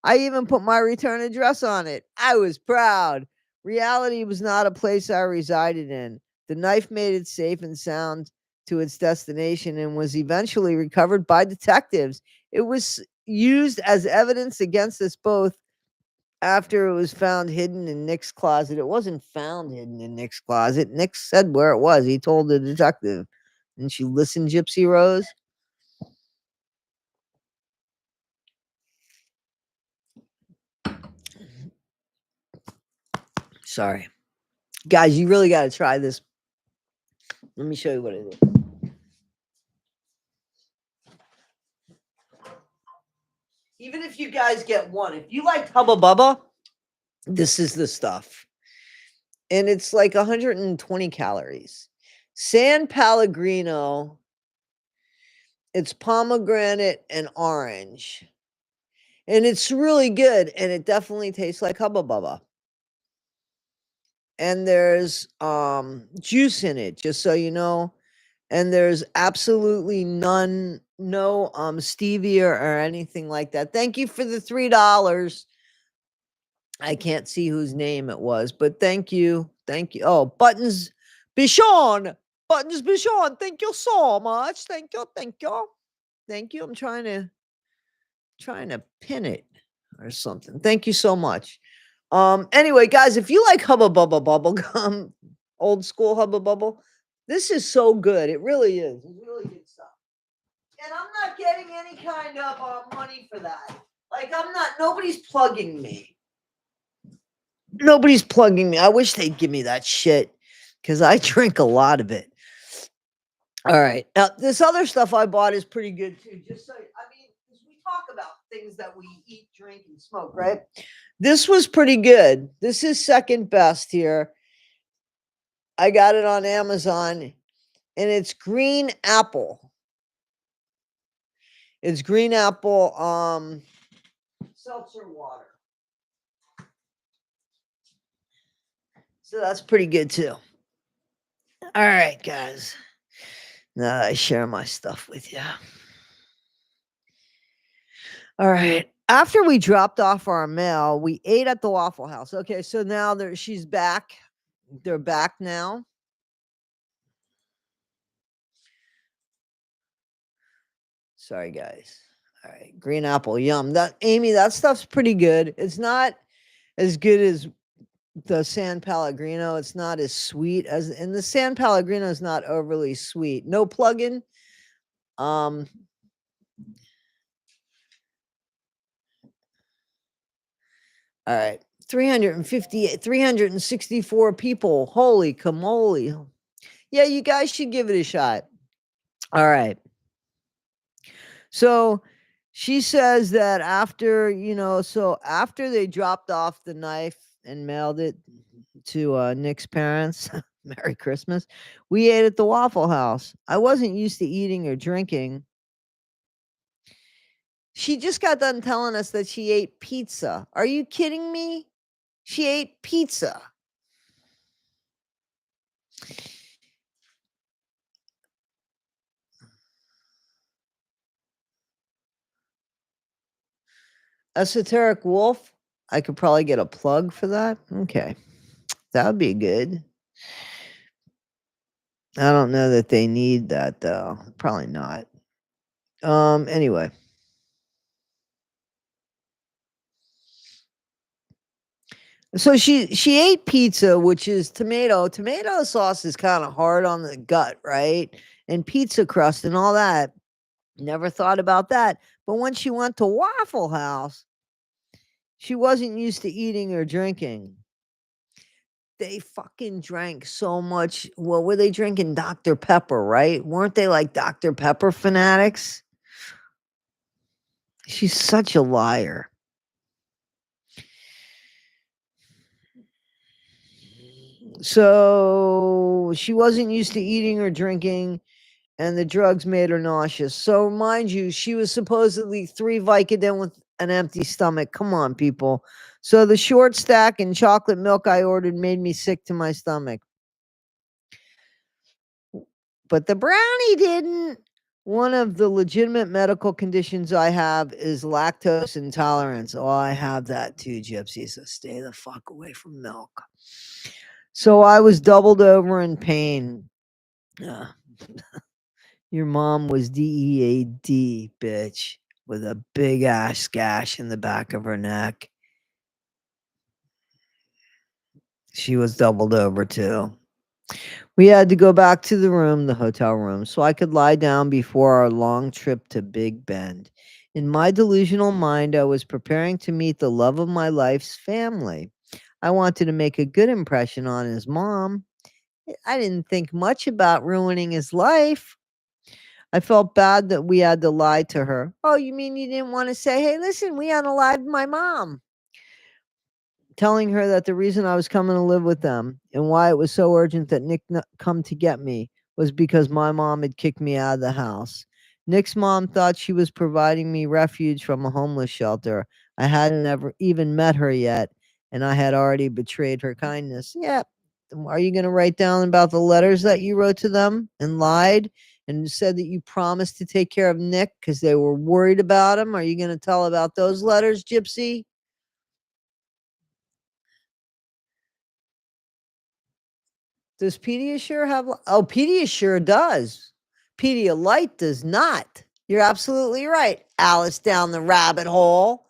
S1: I even put my return address on it. I was proud. Reality was not a place I resided in. The knife made it safe and sound to its destination and was eventually recovered by detectives. It was used as evidence against us both after it was found hidden in Nick's closet. It wasn't found hidden in Nick's closet. Nick said where it was. He told the detective. Didn't you listen, Gypsy Rose? Sorry. Guys, you really got to try this. Let me show you what it is. Even if you guys get one, if you like Hubba Bubba, this is the stuff. And it's like 120 calories. San Pellegrino, it's pomegranate and orange. And it's really good. And it definitely tastes like Hubba Bubba. And there's juice in it, just so you know. And there's absolutely no stevia or anything like that. Thank you for the $3. I can't see whose name it was, but thank you. Thank you. Oh, Buttons Bichon. Buttons Bichon. Thank you so much. Thank you. Thank you. Thank you. I'm trying to pin it or something. Thank you so much. Anyway, guys, if you like Hubba Bubba bubble gum, old school Hubba Bubble, this is so good. It really is. It's really good stuff. And I'm not getting any kind of money for that. Like, nobody's plugging me. Nobody's plugging me. I wish they'd give me that shit because I drink a lot of it. All right. Now, this other stuff I bought is pretty good too. Just so, because we talk about things that we eat, drink, and smoke, right? This was pretty good. This is second best here. I got it on Amazon, and it's green apple. It's green apple seltzer water. So that's pretty good too. All right, guys. Now I share my stuff with you. All right. After we dropped off our mail, we ate at the Waffle House. Okay, so now she's back. They're back now. Sorry, guys. All right, green apple, yum. That Amy, that stuff's pretty good. It's not as good as the San Pellegrino. It's not as sweet as, and the San Pellegrino is not overly sweet. No plug-in. All right. 364 people. Holy camole. Yeah, you guys should give it a shot. All right. So she says that after, so after they dropped off the knife and mailed it to Nick's parents, Merry Christmas, we ate at the Waffle House. I wasn't used to eating or drinking. She just got done telling us that she ate pizza. Are you kidding me? She ate pizza. Esoteric Wolf. I could probably get a plug for that. Okay. That would be good. I don't know that they need that though. Probably not. Anyway. So she ate pizza, which is tomato. Tomato sauce is kind of hard on the gut, right? And pizza crust and all that. Never thought about that. But when she went to Waffle House, she wasn't used to eating or drinking. They fucking drank so much. Well, were they drinking Dr. Pepper, right? Weren't they like Dr. Pepper fanatics? She's such a liar. So she wasn't used to eating or drinking, and the drugs made her nauseous. So mind you, she was supposedly 3 Vicodin with an empty stomach. Come on, people. So the short stack and chocolate milk I ordered made me sick to my stomach. But the brownie didn't. One of the legitimate medical conditions I have is lactose intolerance. Oh, I have that too, Gypsy. So stay the fuck away from milk. So I was doubled over in pain. Your mom was DEAD, bitch, with a big ass gash in the back of her neck. She was doubled over too. We had to go back to the hotel room, so I could lie down before our long trip to Big Bend. In my delusional mind, I was preparing to meet the love of my life's family. I wanted to make a good impression on his mom. I didn't think much about ruining his life. I felt bad that we had to lie to her. Oh, you mean you didn't want to say, hey, listen, we unalived my mom? Telling her that the reason I was coming to live with them and why it was so urgent that Nick come to get me was because my mom had kicked me out of the house. Nick's mom thought she was providing me refuge from a homeless shelter. I hadn't ever even met her yet, and I had already betrayed her kindness. Yeah. Are you going to write down about the letters that you wrote to them and lied and said that you promised to take care of Nick because they were worried about him? Are you going to tell about those letters, Gypsy? Does Pediasure have? Oh, Pediasure does. Pedialyte does not. You're absolutely right. Alice down the rabbit hole.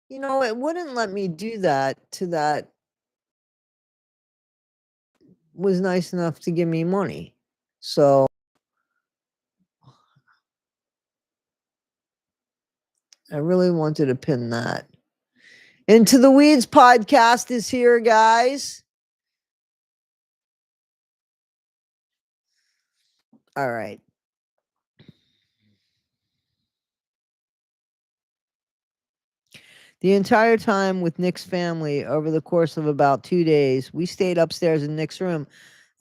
S1: It wouldn't let me do that to that. Was nice enough to give me money. So I really wanted to pin that. Into the Weeds podcast is here, guys. All right. The entire time with Nick's family over the course of about 2 days, we stayed upstairs in Nick's room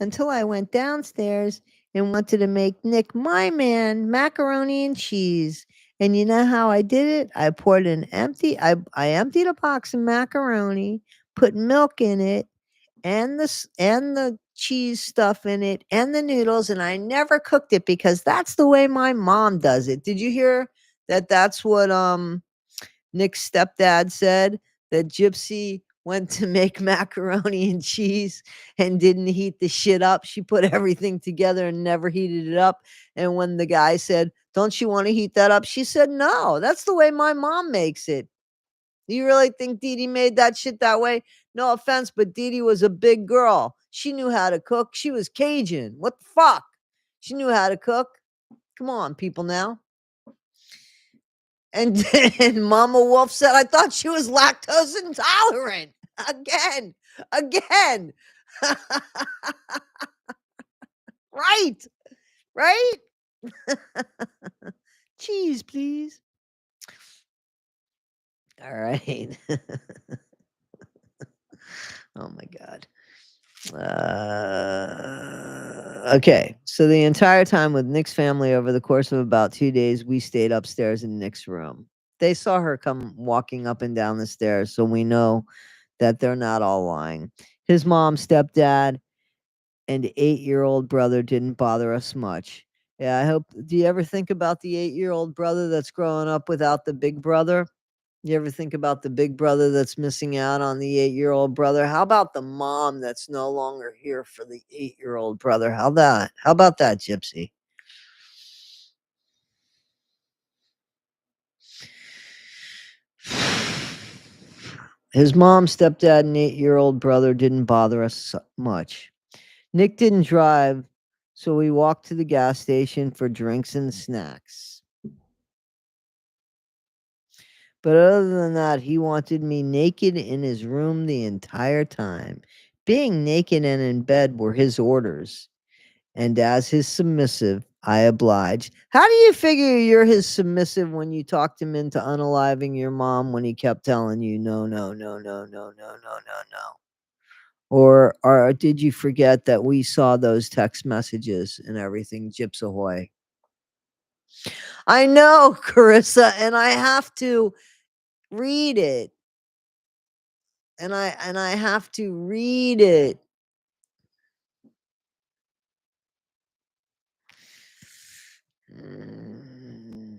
S1: until I went downstairs and wanted to make Nick my man macaroni and cheese. And you know how I did it? I poured I emptied a box of macaroni, put milk in it, and the cheese stuff in it and the noodles, and I never cooked it because that's the way my mom does it. Did you hear that that's what Nick's stepdad said, that Gypsy went to make macaroni and cheese and didn't heat the shit up. She put everything together and never heated it up. And when the guy said, "Don't you want to heat that up?" She said, "No, that's the way my mom makes it." You really think Dee Dee made that shit that way? No offense, but Dee Dee was a big girl. She knew how to cook. She was Cajun. What the fuck? She knew how to cook. Come on, people now. And and Mama Wolf said, "I thought she was lactose intolerant." Again, again. Right, right? Cheese, please. All right. Oh my God. Okay. So the entire time with Nick's family over the course of about 2 days, we stayed upstairs in Nick's room. They saw her come walking up and down the stairs, so we know that they're not all lying. His mom, stepdad, and 8-year-old brother didn't bother us much. Yeah, I hope. Do you ever think about the 8-year-old brother that's growing up without the big brother? You ever think about the big brother that's missing out on the 8-year-old brother? How about the mom that's no longer here for the 8-year-old brother? How about that, Gypsy? His mom, stepdad, and 8-year-old brother didn't bother us much. Nick didn't drive, so we walked to the gas station for drinks and snacks. But other than that, he wanted me naked in his room the entire time. Being naked and in bed were his orders. And as his submissive, I obliged. How do you figure you're his submissive when you talked him into unaliving your mom when he kept telling you no, no, no, no, no, no, no, no, no? Or did you forget that we saw those text messages and everything, Gyps-A'hooooy? I know, Carissa, and I have to read it. And I have to read it. Mm.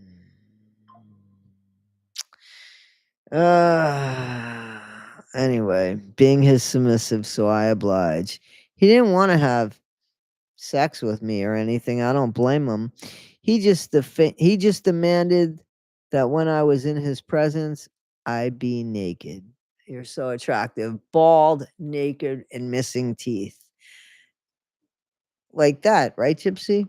S1: Anyway, being his submissive, so I oblige. He didn't want to have sex with me or anything. I don't blame him. He just demanded that when I was in his presence, I be naked. You're so attractive, bald, naked, and missing teeth. Like that, right, Gypsy?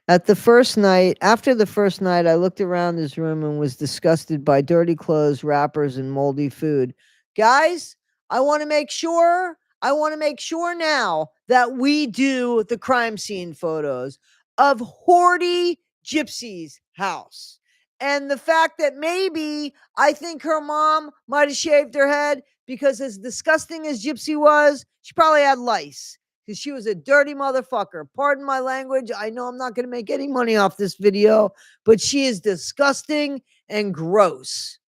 S1: After the first night, I looked around his room and was disgusted by dirty clothes, wrappers, and moldy food. Guys, I want to make sure now that we do the crime scene photos of Horty Gypsy's house. And the fact that maybe I think her mom might have shaved her head because, as disgusting as Gypsy was, she probably had lice because she was a dirty motherfucker. Pardon my language. I know I'm not going to make any money off this video, but she is disgusting and gross.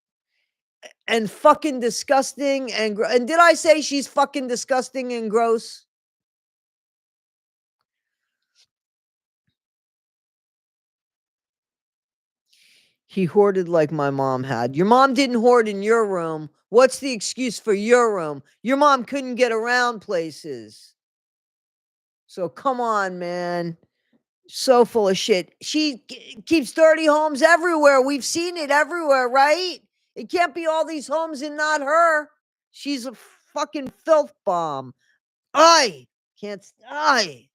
S1: And fucking disgusting and did I say she's fucking disgusting and gross? He hoarded like my mom had. Your mom didn't hoard in your room. What's the excuse for your room? Your mom couldn't get around places. So come on, man. So full of shit. She keeps dirty homes everywhere. We've seen it everywhere, right? It can't be all these homes and not her. She's a fucking filth bomb. I can't. I.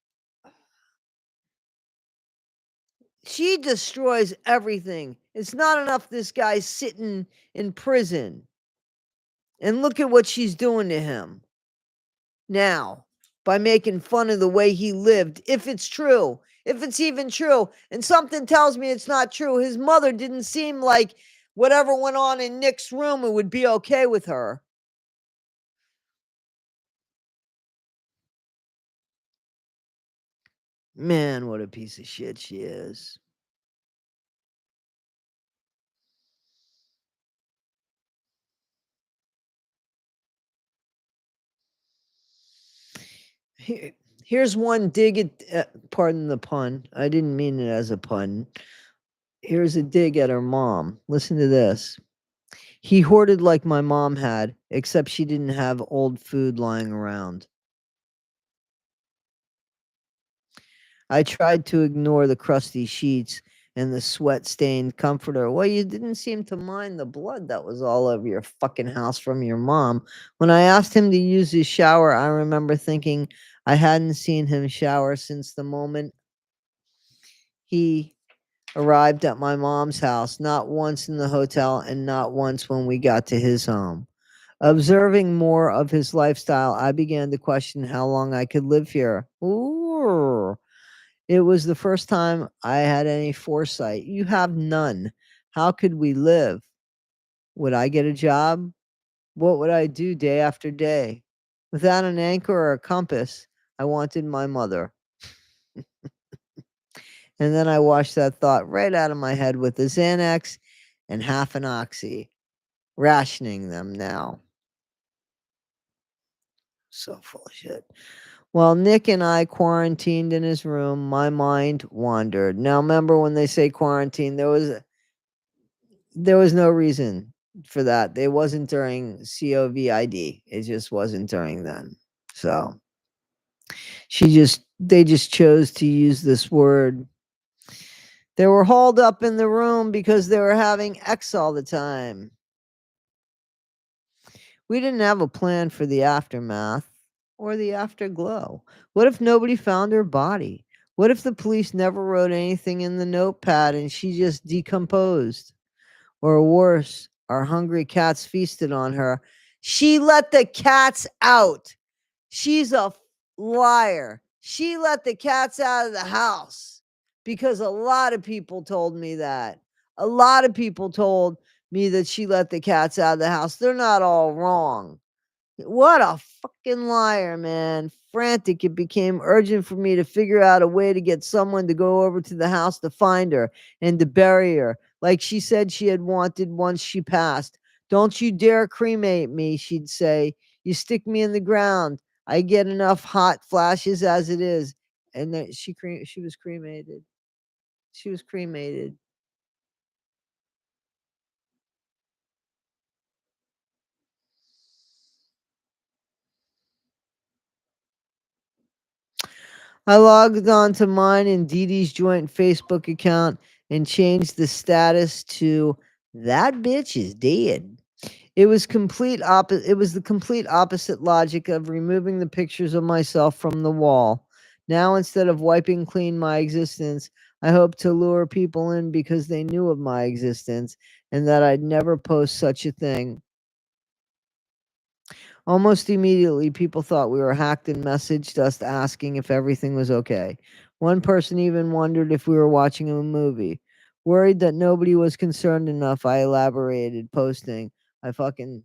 S1: She destroys everything. It's not enough this guy's sitting in prison. And look at what she's doing to him now by making fun of the way he lived. If it's true, if it's even true, and something tells me it's not true, his mother didn't seem like whatever went on in Nick's room, it would be okay with her. Man, what a piece of shit she is. Here's one dig at, pardon the pun. I didn't mean it as a pun. Here's a dig at her mom. Listen to this. He hoarded like my mom had, except she didn't have old food lying around. I tried to ignore the crusty sheets and the sweat-stained comforter. Well, you didn't seem to mind the blood that was all over your fucking house from your mom. When I asked him to use his shower, I remember thinking I hadn't seen him shower since the moment he arrived at my mom's house, not once in the hotel and not once when we got to his home. Observing more of his lifestyle, I began to question how long I could live here. Ooh. It was the first time I had any foresight. You have none. How could we live? Would I get a job? What would I do day after day? Without an anchor or a compass, I wanted my mother. And then I washed that thought right out of my head with a Xanax and half an Oxy, rationing them now. So full of shit. While Nick and I quarantined in his room, my mind wandered. Now, remember when they say quarantine, there was no reason for that. It wasn't during COVID. It just wasn't during then. So they just chose to use this word. They were hauled up in the room because they were having X all the time. We didn't have a plan for the aftermath or the afterglow. What if nobody found her body? What if the police never wrote anything in the notepad and she just decomposed? Or worse, our hungry cats feasted on her. She let the cats out. She's a liar. She let the cats out of the house because a lot of people told me that. A lot of people told me that she let the cats out of the house. They're not all wrong. What a fucking liar, man. Frantic, it became urgent for me to figure out a way to get someone to go over to the house to find her and to bury her, like she said she had wanted once she passed. Don't you dare cremate me, she'd say. You stick me in the ground. I get enough hot flashes as it is. And then she was cremated. She was cremated. I logged on to mine and Dee Dee's joint Facebook account and changed the status to "That bitch is dead." It was the complete opposite logic of removing the pictures of myself from the wall. Now, instead of wiping clean my existence, I hope to lure people in because they knew of my existence and that I'd never post such a thing. Almost immediately, people thought we were hacked and messaged us asking if everything was okay. One person even wondered if we were watching a movie. Worried that nobody was concerned enough, I elaborated, posting, I fucking,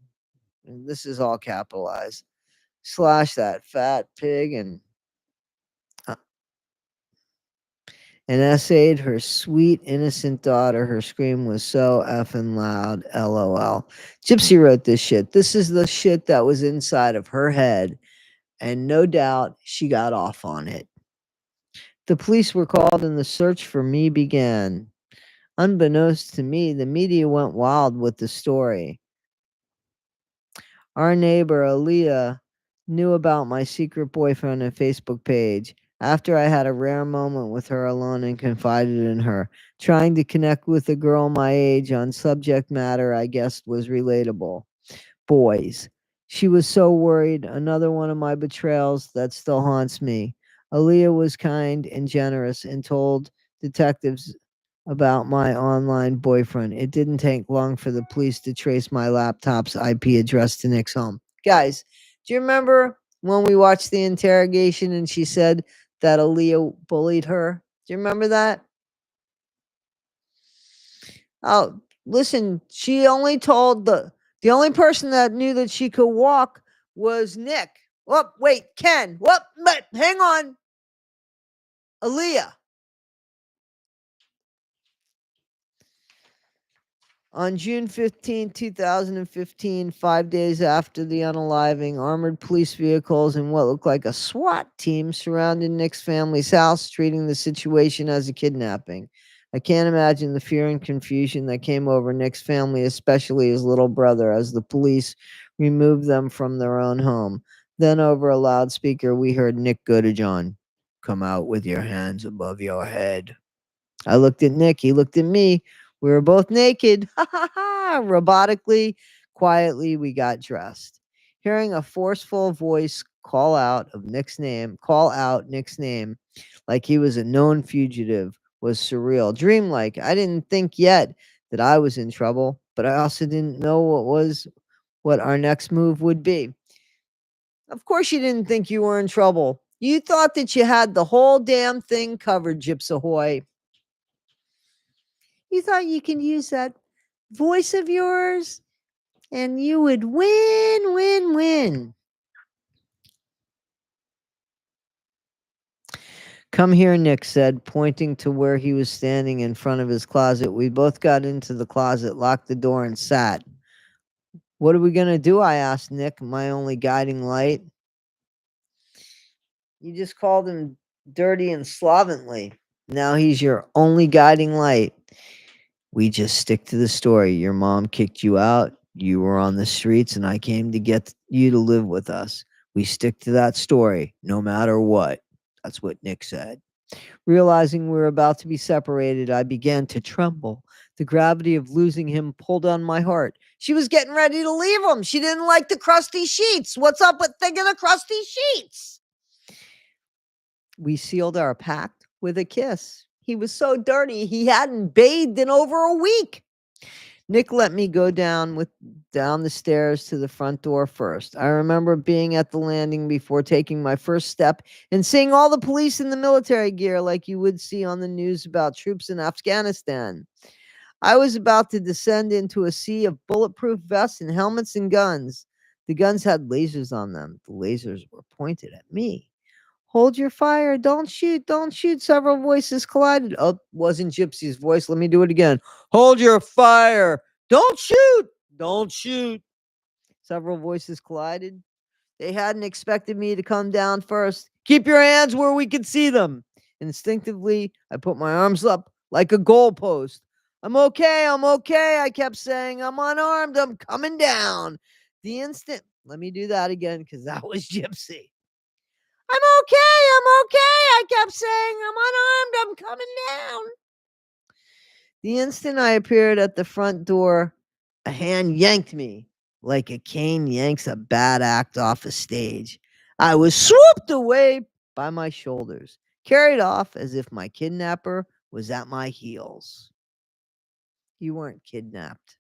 S1: this is all capitalized, slash that fat pig uh, and essayed her sweet, innocent daughter. Her scream was so effing loud, lol. Gypsy wrote this shit. This is the shit that was inside of her head. And no doubt she got off on it. The police were called and the search for me began. Unbeknownst to me, the media went wild with the story. Our neighbor, Aaliyah, knew about my secret boyfriend and Facebook page. After I had a rare moment with her alone and confided in her, trying to connect with a girl my age on subject matter I guessed was relatable. Boys. She was so worried, another one of my betrayals that still haunts me. Aaliyah was kind and generous and told detectives about my online boyfriend. It didn't take long for the police to trace my laptop's IP address to Nick's home. Guys, do you remember when we watched the interrogation and she said that Aaliyah bullied her? Do you remember that? Oh, listen, she only told the only person that knew that she could walk was Nick. Whoop, wait, Ken. Whoop, but hang on. Aaliyah. On June 15, 2015, 5 days after the unaliving, armored police vehicles and what looked like a SWAT team surrounded Nick's family's house, treating the situation as a kidnapping. I can't imagine the fear and confusion that came over Nick's family, especially his little brother, as the police removed them from their own home. Then, over a loudspeaker, we heard Nick go to John, "Come out with your hands above your head." I looked at Nick, he looked at me. We were both naked. Ha ha ha! Robotically, quietly, we got dressed. Hearing a forceful voice call out Nick's name, like he was a known fugitive, was surreal, dreamlike. I didn't think yet that I was in trouble, but I also didn't know what our next move would be. Of course, you didn't think you were in trouble. You thought that you had the whole damn thing covered, Gyps-A'hooooy. You thought you could use that voice of yours and you would win, win, win. "Come here," Nick said, pointing to where he was standing in front of his closet. We both got into the closet, locked the door, and sat. "What are we going to do?" I asked Nick, my only guiding light. You just called him dirty and slovenly. Now he's your only guiding light. "We just stick to the story. Your mom kicked you out. You were on the streets, and I came to get you to live with us. We stick to that story, no matter what." That's what Nick said. Realizing we were about to be separated, I began to tremble. The gravity of losing him pulled on my heart. She was getting ready to leave him. She didn't like the crusty sheets. What's up with thinking of crusty sheets? We sealed our pact with a kiss. He was so dirty, he hadn't bathed in over a week. Nick let me go down the stairs to the front door first. I remember being at the landing before taking my first step and seeing all the police in the military gear like you would see on the news about troops in Afghanistan. I was about to descend into a sea of bulletproof vests and helmets and guns. The guns had lasers on them. The lasers were pointed at me. "Hold your fire. Don't shoot. Don't shoot." Several voices collided. Oh, wasn't Gypsy's voice. Let me do it again. "Hold your fire. Don't shoot. Don't shoot." Several voices collided. They hadn't expected me to come down first. "Keep your hands where we can see them." Instinctively, I put my arms up like a goalpost. "I'm okay. I'm okay," I kept saying. "I'm unarmed. I'm coming down." Let me do that again because that was Gypsy. "I'm okay, I'm okay," I kept saying. "I'm unarmed, I'm coming down." The instant I appeared at the front door, a hand yanked me like a cane yanks a bad act off a stage. I was swooped away by my shoulders, carried off as if my kidnapper was at my heels. You weren't kidnapped.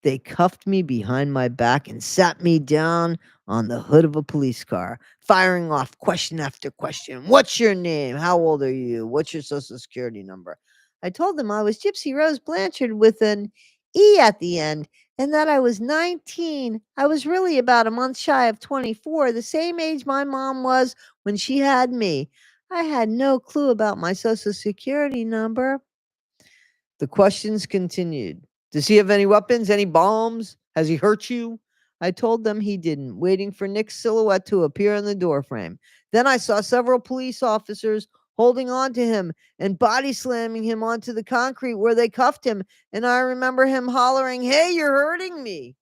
S1: They cuffed me behind my back and sat me down on the hood of a police car, firing off question after question. "What's your name? How old are you? What's your social security number?" I told them I was Gypsy Rose Blanchard with an E at the end and that I was 19. I was really about a month shy of 24, the same age my mom was when she had me. I had no clue about my social security number. The questions continued. "Does he have any weapons, any bombs? Has he hurt you?" I told them he didn't, waiting for Nick's silhouette to appear in the doorframe. Then I saw several police officers holding on to him and body slamming him onto the concrete where they cuffed him, and I remember him hollering, "Hey, you're hurting me."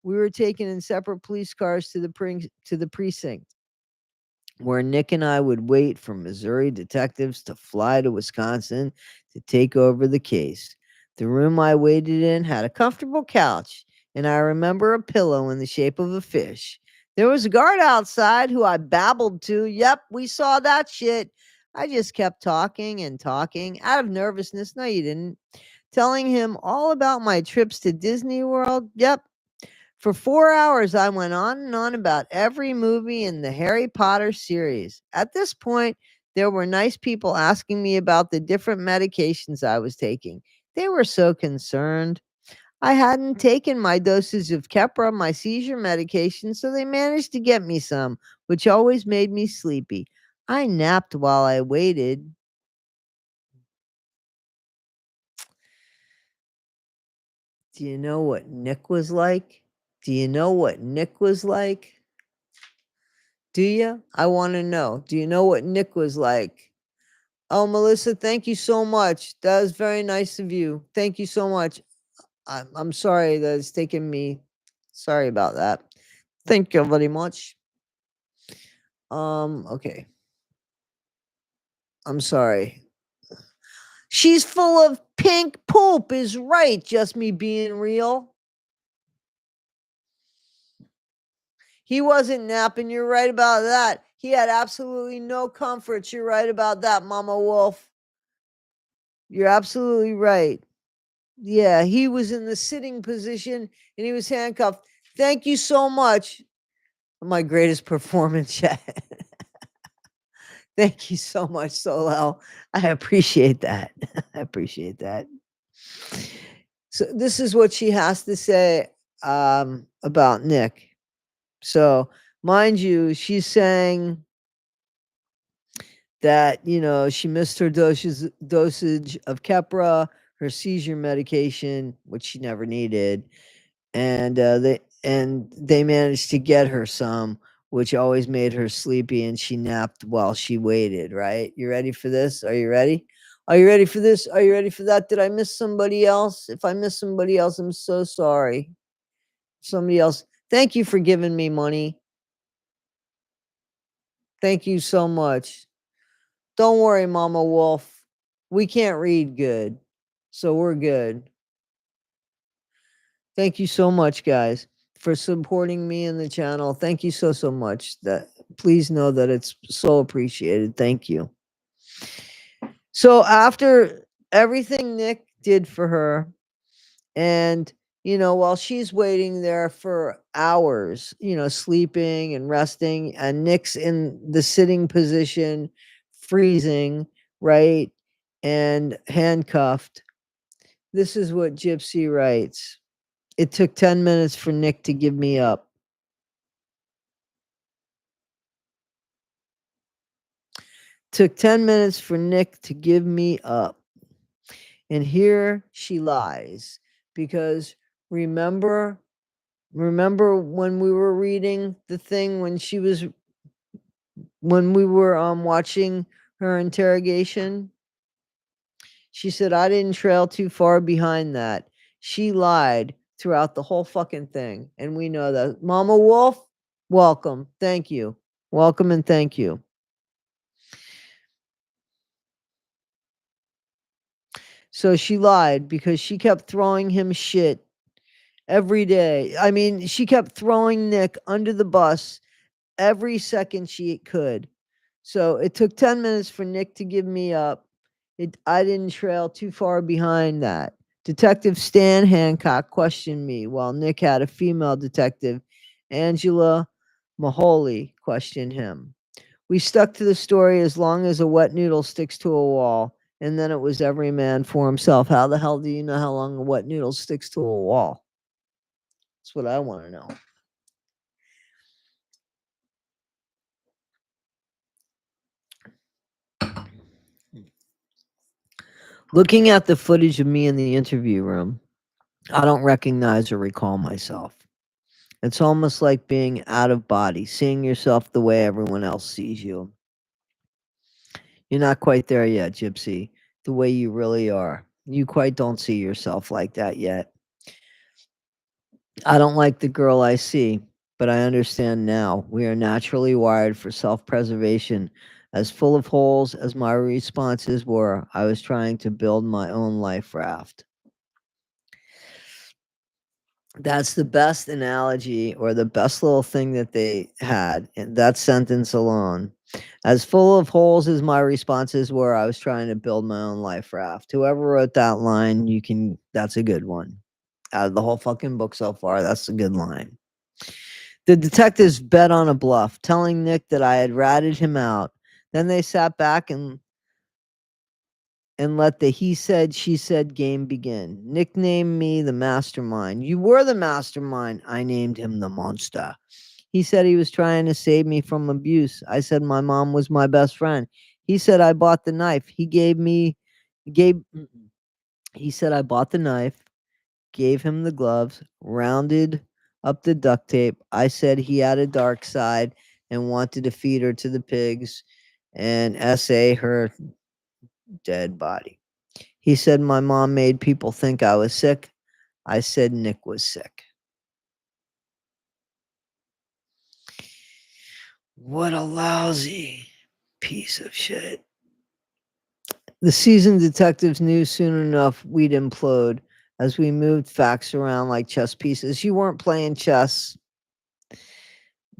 S1: We were taken in separate police cars to the precinct, where Nick and I would wait for Missouri detectives to fly to Wisconsin to take over the case. The room I waited in had a comfortable couch, and I remember a pillow in the shape of a fish. There was a guard outside who I babbled to. "Yep, we saw that shit." I just kept talking and talking out of nervousness. No, you didn't. Telling him all about my trips to Disney World. Yep, for 4 hours, I went on and on about every movie in the Harry Potter series. At this point, there were nice people asking me about the different medications I was taking. They were so concerned. I hadn't taken my dosage of Keppra, my seizure medication, so they managed to get me some, which always made me sleepy. I napped while I waited. Do you know what Nick was like? Do you know what Nick was like? Do you? I want to know. Do you know what Nick was like? Oh, Melissa, thank you so much. That was very nice of you. Thank you so much. I'm sorry that it's taken me. Sorry about that. Thank you very much. Okay. I'm sorry. She's full of pink poop is right, just me being real. He wasn't napping, you're right about that. He had absolutely no comforts. You're right about that, Mama Wolf. You're absolutely right. Yeah, he was in the sitting position and he was handcuffed. Thank you so much. My greatest performance yet. Thank you so much, Solo. I appreciate that. I appreciate that. So this is what she has to say about Nick. So, mind you, she's saying that, she missed her dosage of Keppra, her seizure medication, which she never needed, and they managed to get her some, which always made her sleepy, and she napped while she waited. Right? You ready for this? Are you ready? Are you ready for this? Are you ready for that? Did I miss somebody else? If I missed somebody else, I'm so sorry. Somebody else. Thank you for giving me money. Thank you so much. Don't worry, Mama Wolf. We can't read good, so we're good. Thank you so much, guys, for supporting me in the channel. Thank you so much. That please know that it's so appreciated. Thank you. So after everything Nick did for her, and while she's waiting there for hours, sleeping and resting, and Nick's in the sitting position, freezing, right, and handcuffed. This is what Gypsy writes. It took 10 minutes for Nick to give me up. Took 10 minutes for Nick to give me up. And here she lies. Because remember when we were reading the thing when we were watching her interrogation? She said I didn't trail too far behind that. She lied throughout the whole fucking thing. And we know that. Mama Wolf, welcome. Thank you. Welcome and thank you. So she lied because she kept throwing him shit every day. I mean, she kept throwing Nick under the bus every second she could. So it took 10 minutes for Nick to give me up. I didn't trail too far behind that. Detective Stan Hancock questioned me while Nick had a female detective, Angela Mahoney, questioned him. We stuck to the story as long as a wet noodle sticks to a wall, and then it was every man for himself. How the hell do you know how long a wet noodle sticks to a wall? That's what I want to know. Looking at the footage of me in the interview room, I don't recognize or recall myself. It's almost like being out of body, seeing yourself the way everyone else sees you. You're not quite there yet, Gypsy, the way you really are. You quite don't see yourself like that yet. I don't like the girl I see, but I understand now. We are naturally wired for self-preservation. As full of holes as my responses were, I was trying to build my own life raft. That's the best analogy or the best little thing that they had in that sentence alone. As full of holes as my responses were, I was trying to build my own life raft. Whoever wrote that line, that's a good one. Out of the whole fucking book so far, that's a good line. The detectives bet on a bluff, telling Nick that I had ratted him out. Then they sat back and let the he said, she said game begin. Nick named me the mastermind. You were the mastermind. I named him the monster. He said he was trying to save me from abuse. I said my mom was my best friend. He said I bought the knife. He said I bought the knife, gave him the gloves, rounded up the duct tape. I said he had a dark side and wanted to feed her to the pigs and essay her dead body. He said my mom made people think I was sick. I said Nick was sick. What a lousy piece of shit. The seasoned detectives knew soon enough we'd implode as we moved facts around like chess pieces. You weren't playing chess.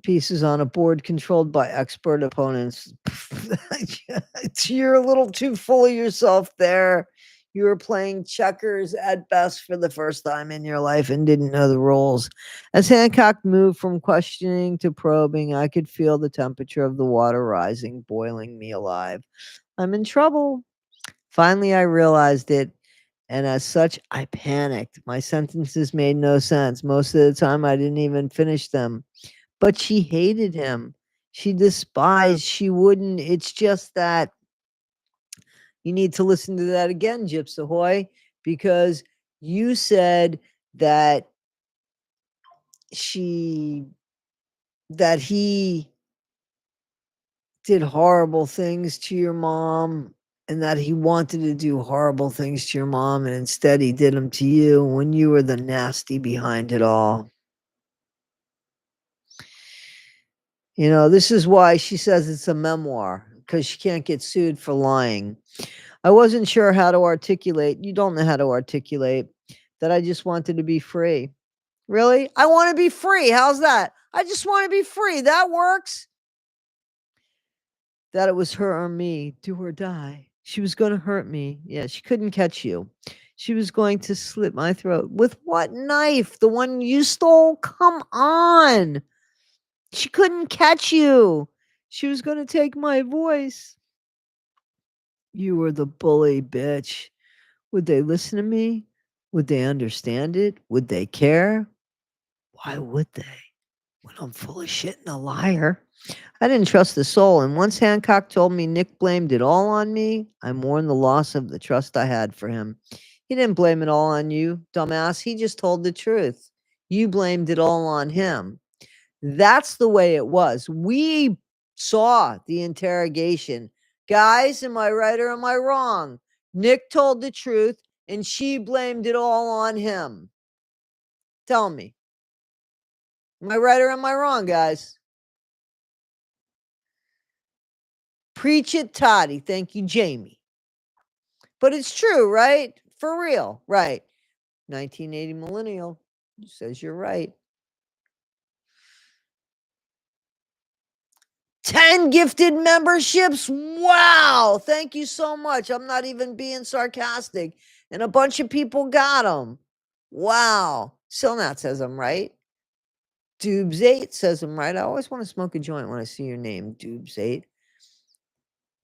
S1: Pieces on a board controlled by expert opponents. You're a little too full of yourself there. You were playing checkers at best for the first time in your life and didn't know the rules. As Hancock moved from questioning to probing, I could feel the temperature of the water rising, boiling me alive. I'm in trouble. Finally, I realized it, and as such, I panicked. My sentences made no sense. Most of the time, I didn't even finish them. But she hated him. She despised, she wouldn't. It's just that you need to listen to that again, Gyps-A'hooooy, because you said that she, that he did horrible things to your mom and that he wanted to do horrible things to your mom, and instead he did them to you when you were the nasty behind it all. You know, this is why she says it's a memoir, because she can't get sued for lying. I wasn't sure how to articulate. You don't know how to articulate that I just wanted to be free. Really? I want to be free. How's that? I just want to be free. That works. That it was her or me, do or die. She was going to hurt me. Yeah, she couldn't catch you. She was going to slit my throat. With what knife? The one you stole? Come on. She couldn't catch you. She was going to take my voice. You were the bully, bitch. Would they listen to me? Would they understand it? Would they care? Why would they? When I'm full of shit and a liar. I didn't trust the soul, and once Hancock told me Nick blamed it all on me, I mourned the loss of the trust I had for him. He didn't blame it all on you, dumbass. He just told the truth. You blamed it all on him. That's the way it was. We saw the interrogation. Guys, am I right or am I wrong? Nick told the truth and she blamed it all on him. Tell me. Am I right or am I wrong, guys? Preach it, Toddy. Thank you, Jamie. But it's true, right? For real, right? 1980 millennial says you're right. 10 gifted memberships. Wow. Thank you so much. I'm not even being sarcastic. And a bunch of people got them. Wow. Silnat says I'm right. Dubes8 says I'm right. I always want to smoke a joint when I see your name, Dubes8.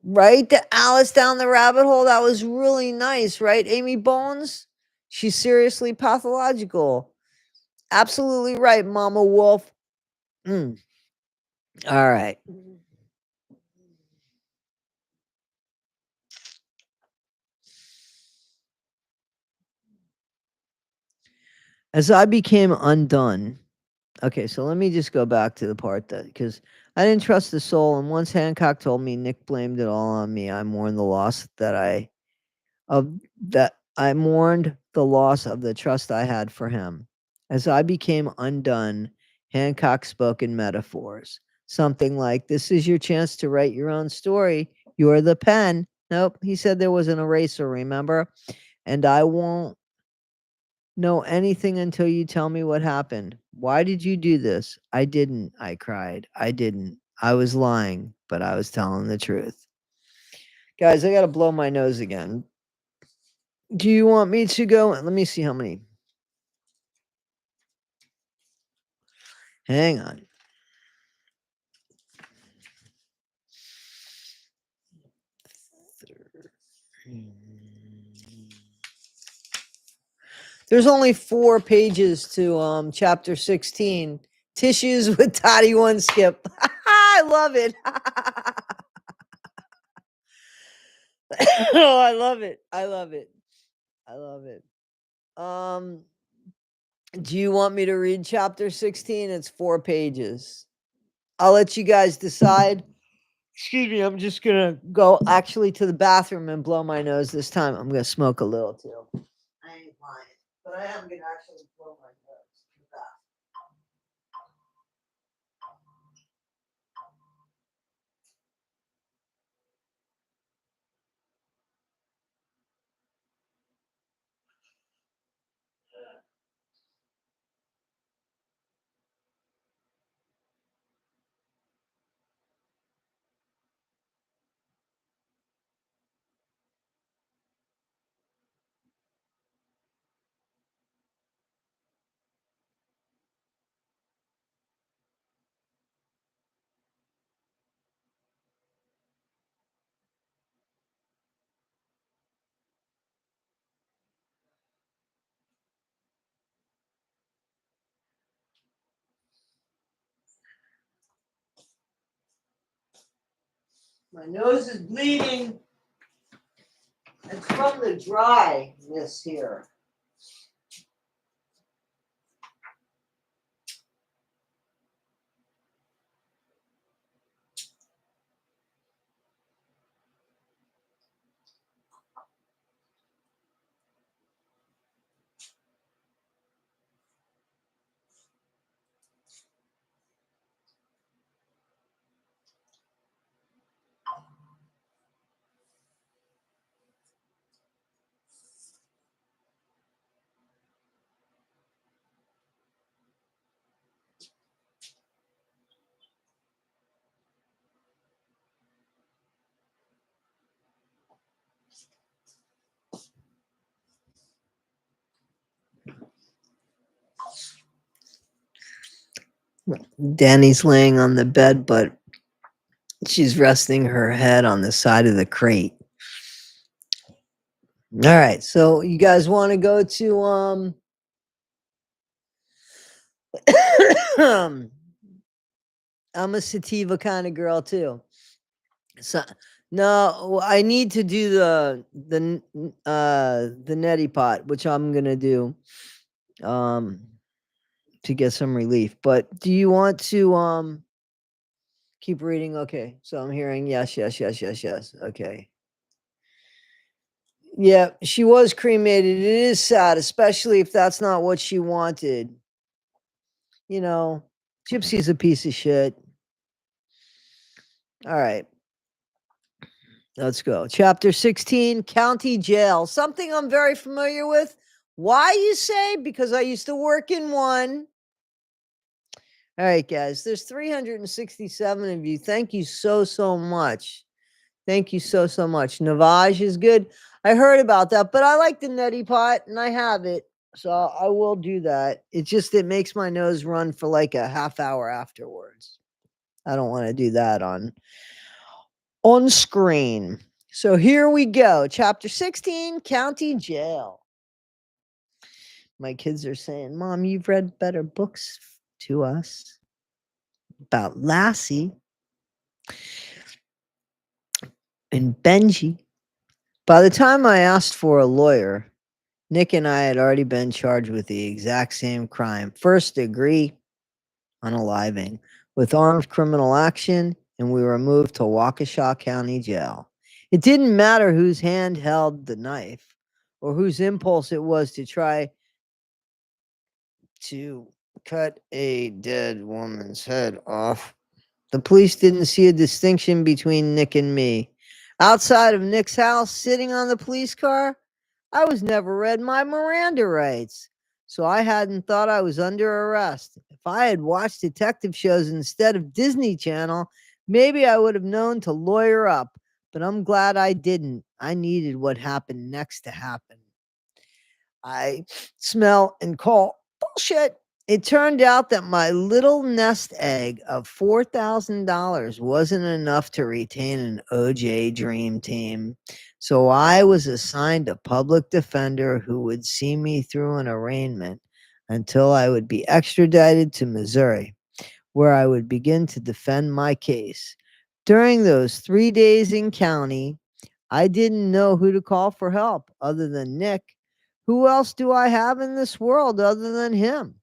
S1: Right? The Alice down the rabbit hole. That was really nice, right? Amy Bones? She's seriously pathological. Absolutely right, Mama Wolf. All right. As I became undone. Okay, so let me just go back to the part that, because I didn't trust the soul, and once Hancock told me Nick blamed it all on me, I mourned the loss I mourned the loss of the trust I had for him. As I became undone, Hancock spoke in metaphors. Something like, this is your chance to write your own story. You're the pen. Nope, he said there was an eraser, remember? And I won't know anything until you tell me what happened. Why did you do this? I didn't, I cried. I didn't. I was lying, but I was telling the truth. Guys, I got to blow my nose again. Do you want me to go? Let me see how many. Hang on. There's only 4 pages to chapter 16. Tissues with Toddy One Skip. I love it. Oh, I love it. I love it. I love it. Do you want me to read chapter 16? It's 4 pages. I'll let you guys decide. Excuse me, I'm just gonna go actually to the bathroom and blow my nose this time. I'm gonna smoke a little too. I ain't lying, but I am gonna actually blow my nose. My nose is bleeding. It's from the dryness here. Danny's laying on the bed, but she's resting her head on the side of the crate. All right, so you guys want to go to I'm a sativa kind of girl too. So no, I need to do the neti pot, which I'm gonna do to get some relief. But do you want to keep reading? Okay, so I'm hearing yes. Okay. Yeah, she was cremated. It is sad, especially if that's not what she wanted. You know, Gypsy's a piece of shit. All right. Let's go. Chapter 16, County Jail. Something I'm very familiar with. Why, you say? Because I used to work in one. All right, guys. There's 367 of you. Thank you so much. Thank you so much. Navage is good. I heard about that, but I like the neti pot, and I have it. So I will do that. It makes my nose run for like a half hour afterwards. I don't want to do that on screen. So here we go. Chapter 16, County Jail. My kids are saying, Mom, you've read better books to us about Lassie and Benji. By the time I asked for a lawyer, Nick and I had already been charged with the exact same crime. First degree unaliving with armed criminal action, and we were moved to Waukesha County Jail. It didn't matter whose hand held the knife or whose impulse it was to try to cut a dead woman's head off. The police didn't see a distinction between Nick and me. Outside of Nick's house, sitting on the police car, I was never read my Miranda rights, so I hadn't thought I was under arrest. If I had watched detective shows instead of Disney Channel, maybe I would have known to lawyer up, but I'm glad I didn't. I needed what happened next to happen. I smell and call bullshit. It turned out that my little nest egg of $4,000 wasn't enough to retain an OJ dream team. So I was assigned a public defender who would see me through an arraignment until I would be extradited to Missouri, where I would begin to defend my case. During those 3 days in county, I didn't know who to call for help other than Nick. Who else do I have in this world other than him?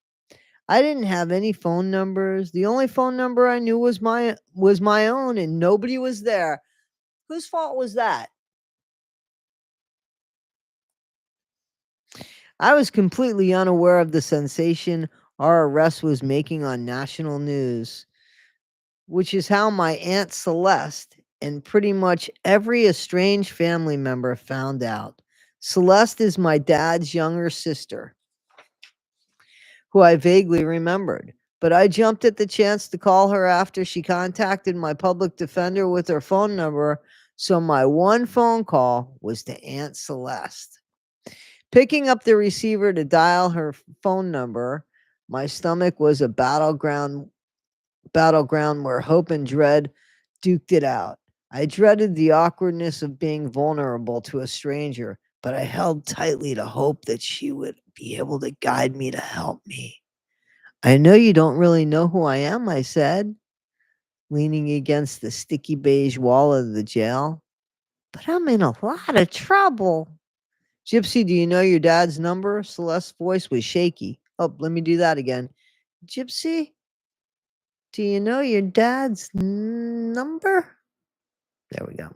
S1: I didn't have any phone numbers. The only phone number I knew was my own, and nobody was there. Whose fault was that? I was completely unaware of the sensation our arrest was making on national news, which is how my Aunt Celeste and pretty much every estranged family member found out. Celeste is my dad's younger sister, who I vaguely remembered. But I jumped at the chance to call her after she contacted my public defender with her phone number, so my one phone call was to Aunt Celeste. Picking up the receiver to dial her phone number, my stomach was a battleground where hope and dread duked it out. I dreaded the awkwardness of being vulnerable to a stranger, but I held tightly to hope that she would be able to guide me to help me. "I know you don't really know who I am," I said, leaning against the sticky beige wall of the jail, "but I'm in a lot of trouble." "Gypsy, do you know your dad's number?" Celeste's voice was shaky. Oh, let me do that again. "Gypsy, do you know your dad's number?" There we go.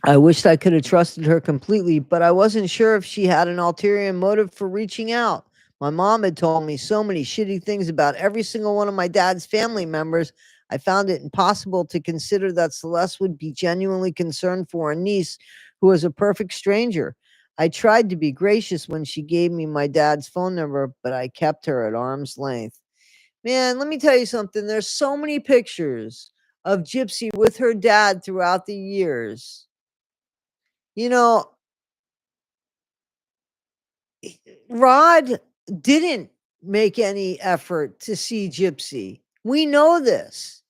S1: I wished I could have trusted her completely, but I wasn't sure if she had an ulterior motive for reaching out. My mom had told me so many shitty things about every single one of my dad's family members. I found it impossible to consider that Celeste would be genuinely concerned for a niece who was a perfect stranger. I tried to be gracious when she gave me my dad's phone number, but I kept her at arm's length. Man, let me tell you something. There's so many pictures of Gypsy with her dad throughout the years. You know, Rod didn't make any effort to see Gypsy. We know this.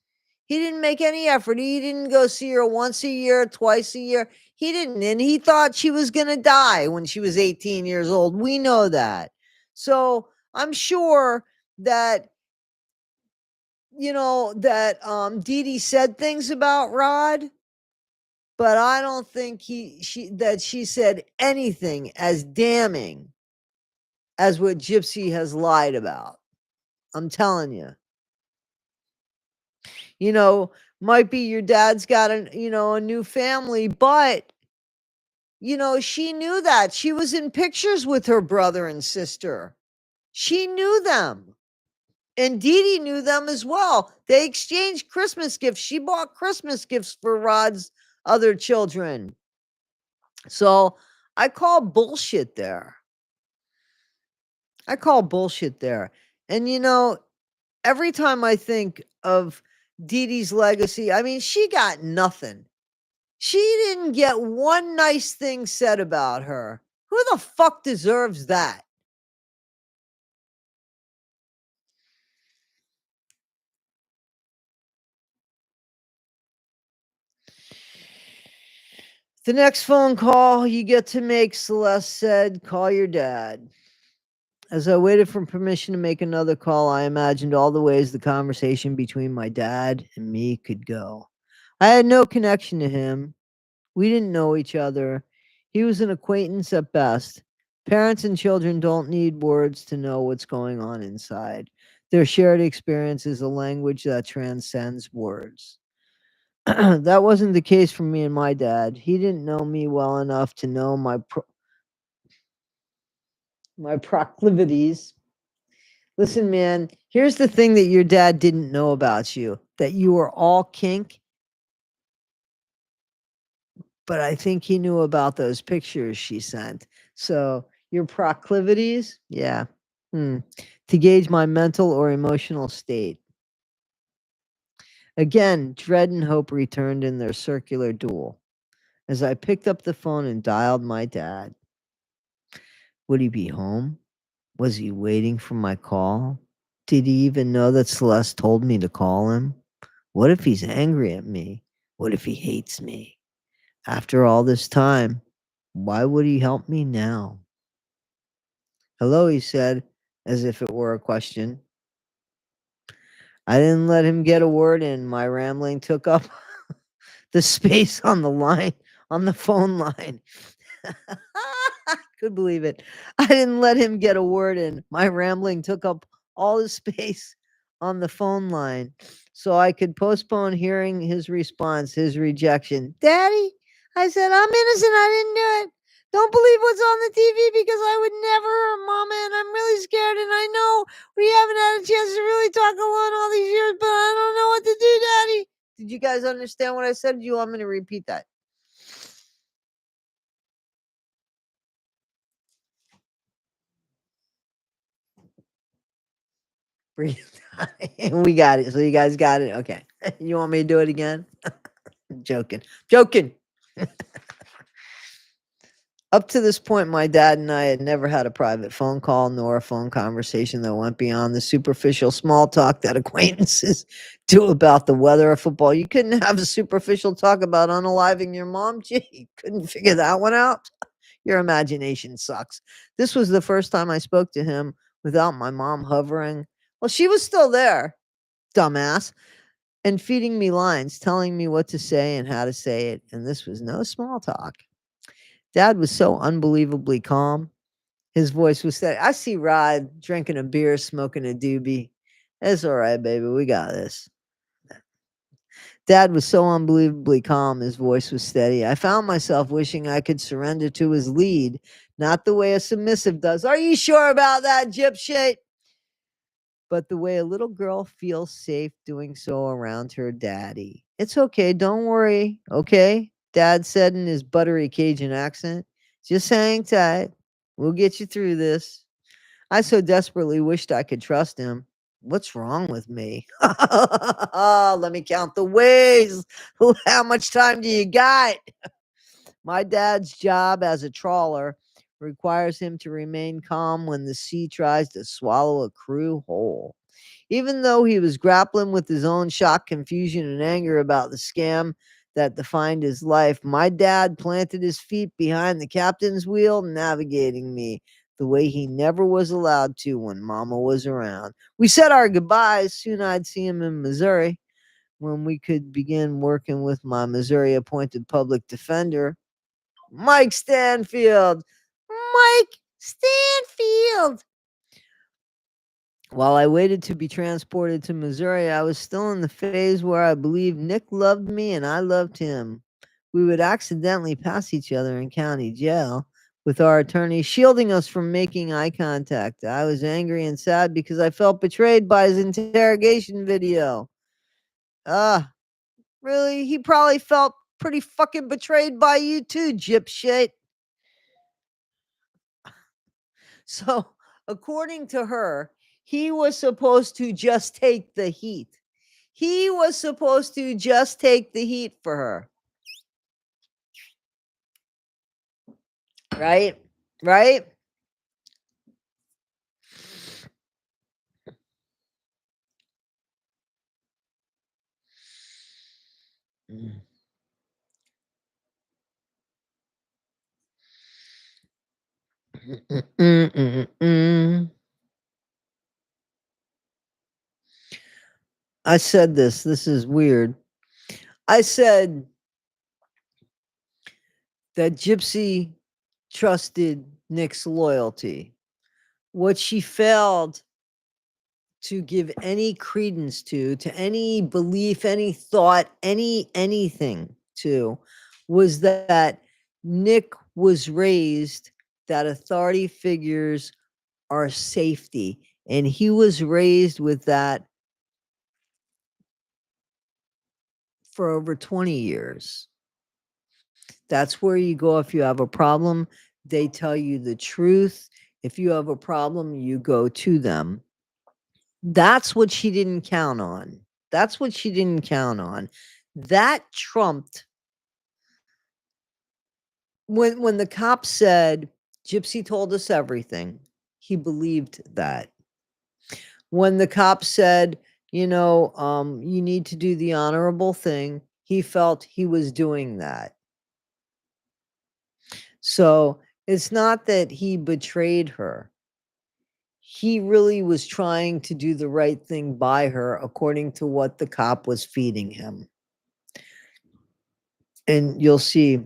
S1: He didn't make any effort. He didn't go see her once a year, twice a year. He didn't. And he thought she was going to die when she was 18 years old. We know that. So I'm sure that, Dee Dee said things about Rod, but I don't think she said anything as damning as what Gypsy has lied about. I'm telling you. You know, might be your dad's got a new family, but she knew that. She was in pictures with her brother and sister. She knew them. And Dee Dee knew them as well. They exchanged Christmas gifts. She bought Christmas gifts for Rod's other children. So I call bullshit there. I call bullshit there. And every time I think of Dee Dee's legacy, I mean, she got nothing. She didn't get one nice thing said about her. Who the fuck deserves that? The next phone call you get to make, Celeste said, call your dad. As I waited for permission to make another call, I imagined all the ways the conversation between my dad and me could go. I had no connection to him. We didn't know each other. He was an acquaintance at best. Parents and children don't need words to know what's going on inside. Their shared experience is a language that transcends words. That wasn't the case for me and my dad. He didn't know me well enough to know my proclivities. Listen, man, here's the thing that your dad didn't know about you, that you were all kink, but I think he knew about those pictures she sent. So, your proclivities, yeah. To gauge my mental or emotional state. Again, dread and hope returned in their circular duel as I picked up the phone and dialed my dad. Would he be home? Was he waiting for my call? Did he even know that Celeste told me to call him? What if he's angry at me? What if he hates me? After all this time, why would he help me now? "Hello," he said, as if it were a question. I didn't let him get a word in. My rambling took up the space on the phone line. Could believe it. I didn't let him get a word in. My rambling took up all the space on the phone line so I could postpone hearing his response, his rejection. Daddy, I said, I'm innocent. I didn't do it. Don't believe what's on the TV because I would never hurt Mama, and I'm really scared. And I know we haven't had a chance to really talk alone all these years, but I don't know what to do, Daddy. Did you guys understand what I said? Do you want me to repeat that? Breathe. We got it. So you guys got it. Okay. You want me to do it again? Joking. Joking. Up to this point, my dad and I had never had a private phone call nor a phone conversation that went beyond the superficial small talk that acquaintances do about the weather or football. You couldn't have a superficial talk about unaliving your mom? Gee, you couldn't figure that one out? Your imagination sucks. This was the first time I spoke to him without my mom hovering. Well, she was still there, dumbass, and feeding me lines, telling me what to say and how to say it. And this was no small talk. Dad was so unbelievably calm. His voice was steady. I see Rod drinking a beer, smoking a doobie. It's all right, baby. We got this. Dad was so unbelievably calm. His voice was steady. I found myself wishing I could surrender to his lead, not the way a submissive does. Are you sure about that, Gyps-A'hooooy? But the way a little girl feels safe doing so around her daddy. It's okay. Don't worry. Okay? Dad said in his buttery Cajun accent. Just hang tight. We'll get you through this. I so desperately wished I could trust him. What's wrong with me? Let me count the ways. How much time do you got? My dad's job as a trawler requires him to remain calm when the sea tries to swallow a crew whole. Even though he was grappling with his own shock, confusion, and anger about the scam that defined his life, my dad planted his feet behind the captain's wheel, navigating me the way he never was allowed to when Mama was around. We said our goodbyes. Soon I'd see him in Missouri when we could begin working with my Missouri appointed public defender, Mike Stanfield. Mike Stanfield. While I waited to be transported to Missouri, I was still in the phase where I believed Nick loved me and I loved him. We would accidentally pass each other in county jail, with our attorney shielding us from making eye contact. I was angry and sad because I felt betrayed by his interrogation video. Ah, really? He probably felt pretty fucking betrayed by you too, Gyps-A'hooooy. So, according to her, he was supposed to just take the heat. He was supposed to just take the heat for her. Right? Right? Mm. Mm, mm, mm. I said this is weird. I said that Gypsy trusted Nick's loyalty. What she failed to give any credence to any belief, any thought, anything to, was that Nick was raised that authority figures are safety. And he was raised with that for over 20 years. That's where you go if you have a problem. They tell you the truth. If you have a problem, you go to them. That's what she didn't count on. That's what she didn't count on. That trumped when the cop said, Gypsy told us everything. He believed that. When the cop said, you need to do the honorable thing, he felt he was doing that. So it's not that he betrayed her. He really was trying to do the right thing by her according to what the cop was feeding him. And you'll see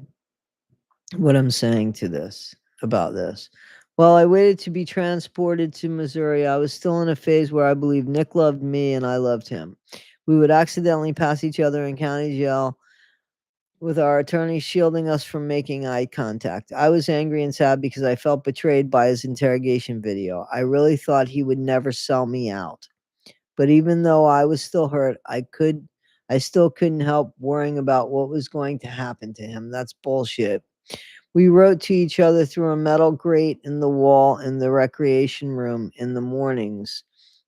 S1: what I'm saying to this. about this. While I waited to be transported to Missouri, I was still in a phase where I believed Nick loved me and I loved him. We would accidentally pass each other in county jail with our attorney shielding us from making eye contact. I was angry and sad because I felt betrayed by his interrogation video. I really thought he would never sell me out. But even though I was still hurt, I still couldn't help worrying about what was going to happen to him. That's bullshit. We wrote to each other through a metal grate in the wall in the recreation room in the mornings.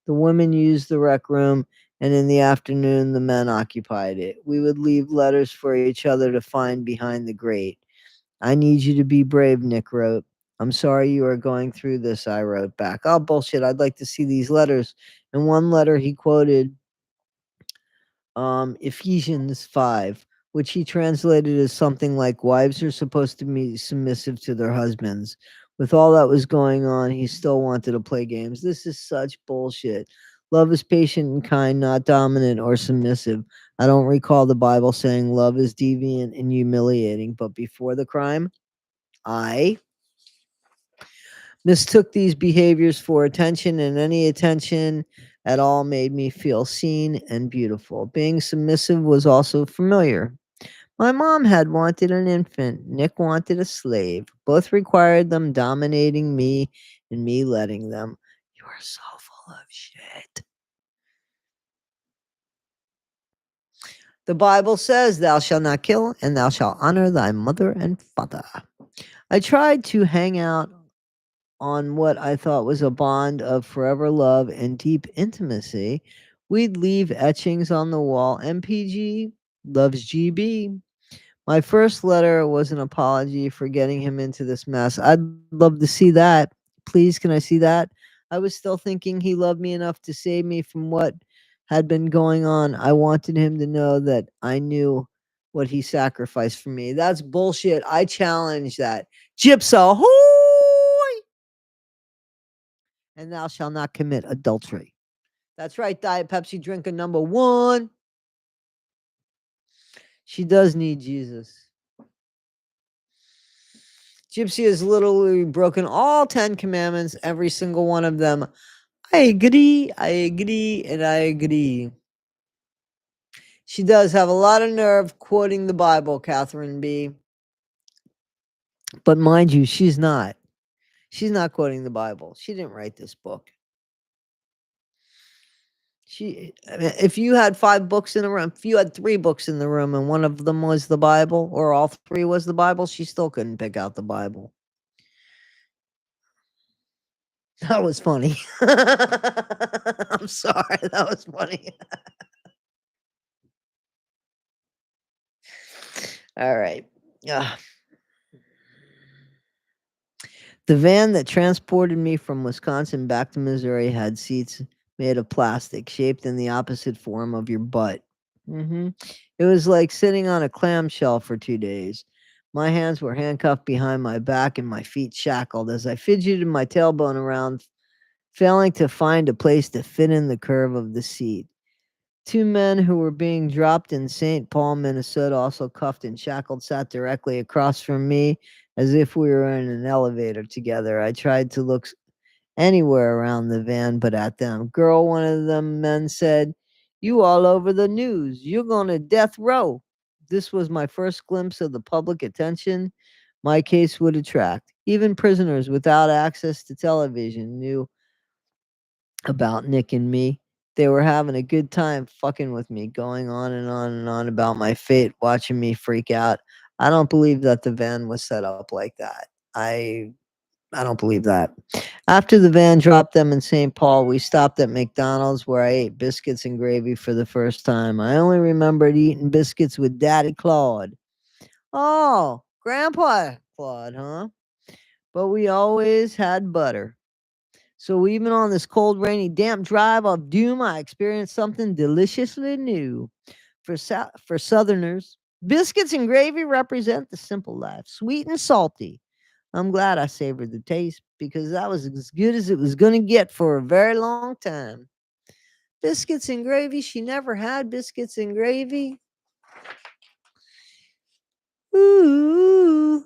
S1: The women used the rec room, and in the afternoon, the men occupied it. We would leave letters for each other to find behind the grate. I need you to be brave, Nick wrote. I'm sorry you are going through this, I wrote back. Oh, bullshit. I'd like to see these letters. In one letter, he quoted Ephesians 5, which he translated as something like wives are supposed to be submissive to their husbands. With all that was going on, he still wanted to play games. This is such bullshit. Love is patient and kind, not dominant or submissive. I don't recall the Bible saying love is deviant and humiliating, but before the crime, I mistook these behaviors for attention, and any attention at all made me feel seen and beautiful. Being submissive was also familiar. My mom had wanted an infant. Nick wanted a slave. Both required them dominating me and me letting them. You are so full of shit. The Bible says, thou shalt not kill, and thou shalt honor thy mother and father. I tried to hang out on what I thought was a bond of forever love and deep intimacy. We'd leave etchings on the wall. MPG loves GB. My first letter was an apology for getting him into this mess. I'd love to see that. Please, can I see that? I was still thinking he loved me enough to save me from what had been going on. I wanted him to know that I knew what he sacrificed for me. That's bullshit. I challenge that. Gyps-A'hooooy! And thou shalt not commit adultery. That's right, Diet Pepsi drinker number one. She does need Jesus. Gypsy has literally broken all 10 commandments, every single one of them. I agree, and I agree. She does have a lot of nerve quoting the Bible, Catherine B. But mind you, she's not. She's not quoting the Bible. She didn't write this book. I mean, if you had 5 books in the room, if you had 3 books in the room and one of them was the Bible, or all 3 was the Bible, she still couldn't pick out the Bible. That was funny. I'm sorry, that was funny. All right. Ugh. The van that transported me from Wisconsin back to Missouri had seats made of plastic, shaped in the opposite form of your butt. It was like sitting on a clamshell for 2 days. My hands were handcuffed behind my back and my feet shackled as I fidgeted my tailbone around, failing to find a place to fit in the curve of the seat. 2 men who were being dropped in St. Paul, Minnesota, also cuffed and shackled, sat directly across from me as if we were in an elevator together. I tried to look anywhere around the van but at them. Girl, one of them men said, you all over the news. You're going to death row. This was my first glimpse of the public attention my case would attract. Even prisoners without access to television knew about Nick and me. They were having a good time fucking with me, going on and on and on about my fate, watching me freak out. I don't believe that the van was set up like that. I don't believe that. After the van dropped them in St. Paul, we stopped at McDonald's where I ate biscuits and gravy for the first time. I only remembered eating biscuits with Daddy Claude. Oh, Grandpa Claude, huh? But we always had butter. So even on this cold, rainy, damp drive of doom, I experienced something deliciously new. For Southerners, biscuits and gravy represent the simple life, sweet and salty. I'm glad I savored the taste because that was as good as it was going to get for a very long time. Biscuits and gravy? She never had biscuits and gravy? Ooh.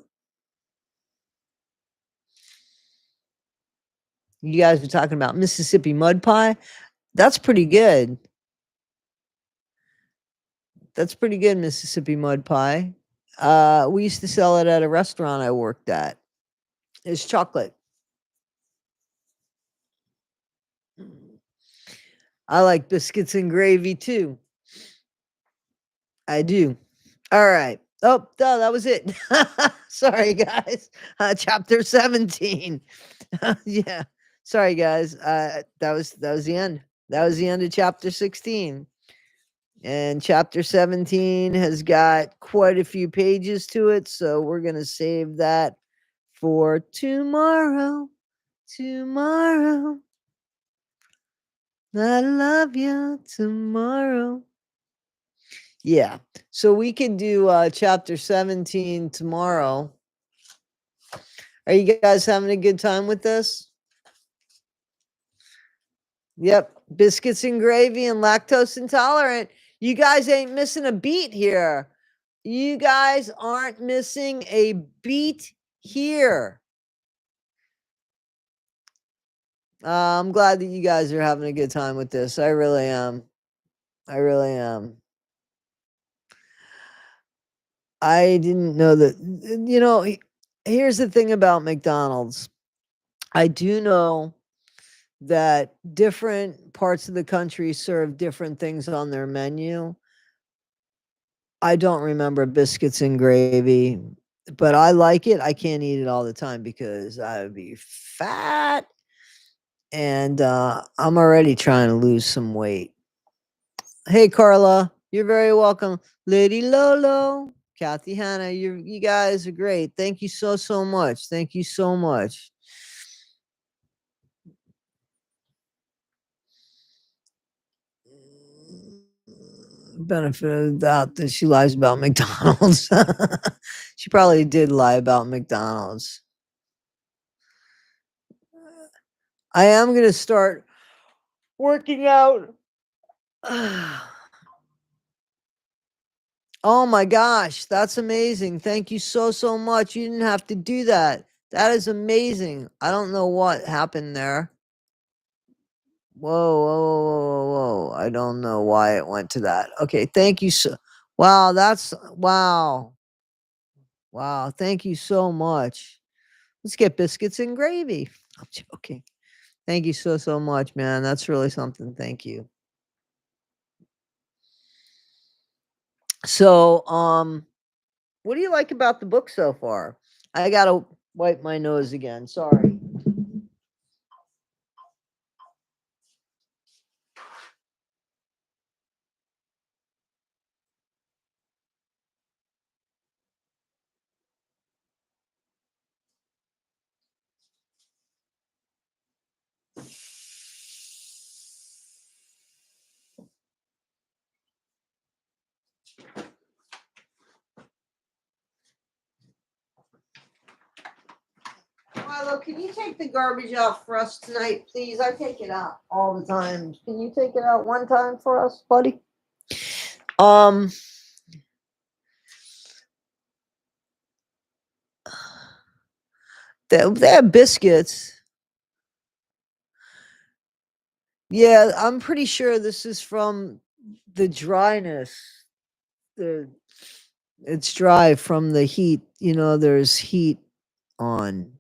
S1: You guys were talking about Mississippi mud pie. That's pretty good. That's pretty good, Mississippi mud pie. We used to sell it at a restaurant I worked at. It's chocolate. I like biscuits and gravy too. I do. All right. Oh, no, that was it. Sorry, guys. Chapter 17. Yeah. Sorry, guys. That was the end. That was the end of chapter 16. And chapter 17 has got quite a few pages to it, so we're going to save that for tomorrow. Tomorrow. I love you tomorrow. Yeah. So we can do chapter 17 tomorrow. Are you guys having a good time with this? Yep. Biscuits and gravy and lactose intolerant. You guys ain't missing a beat here. You guys aren't missing a beat here. I'm glad that you guys are having a good time with this. I really am. I really am. I didn't know that. You know, here's the thing about McDonald's. I do know that different parts of the country serve different things on their menu. I don't remember biscuits and gravy, but I like it. I can't eat it all the time because I would be fat. And I'm already trying to lose some weight. Hey, Carla, you're very welcome. Lady Lolo, Kathy Hannah, you guys are great. Thank you so much. Thank you so much. Benefit of the doubt that she lies about McDonald's. She probably did lie about McDonald's. I am going to start working out. Oh my gosh, that's amazing. Thank you so much. You didn't have to do that. That is amazing. I don't know what happened there. Whoa. I don't know why it went to that. Okay, thank you so. Wow, that's wow. Wow, thank you so much. Let's get biscuits and gravy. I'm joking. Thank you so much, man. That's really something. Thank you. So, what do you like about the book so far? I gotta wipe my nose again. Sorry. Milo, can you take the garbage out for us tonight, please? I take it out all the time. Can you take it out one time for us, buddy? They have biscuits. Yeah, I'm pretty sure this is from the dryness. It's dry from the heat. You know, there's heat on.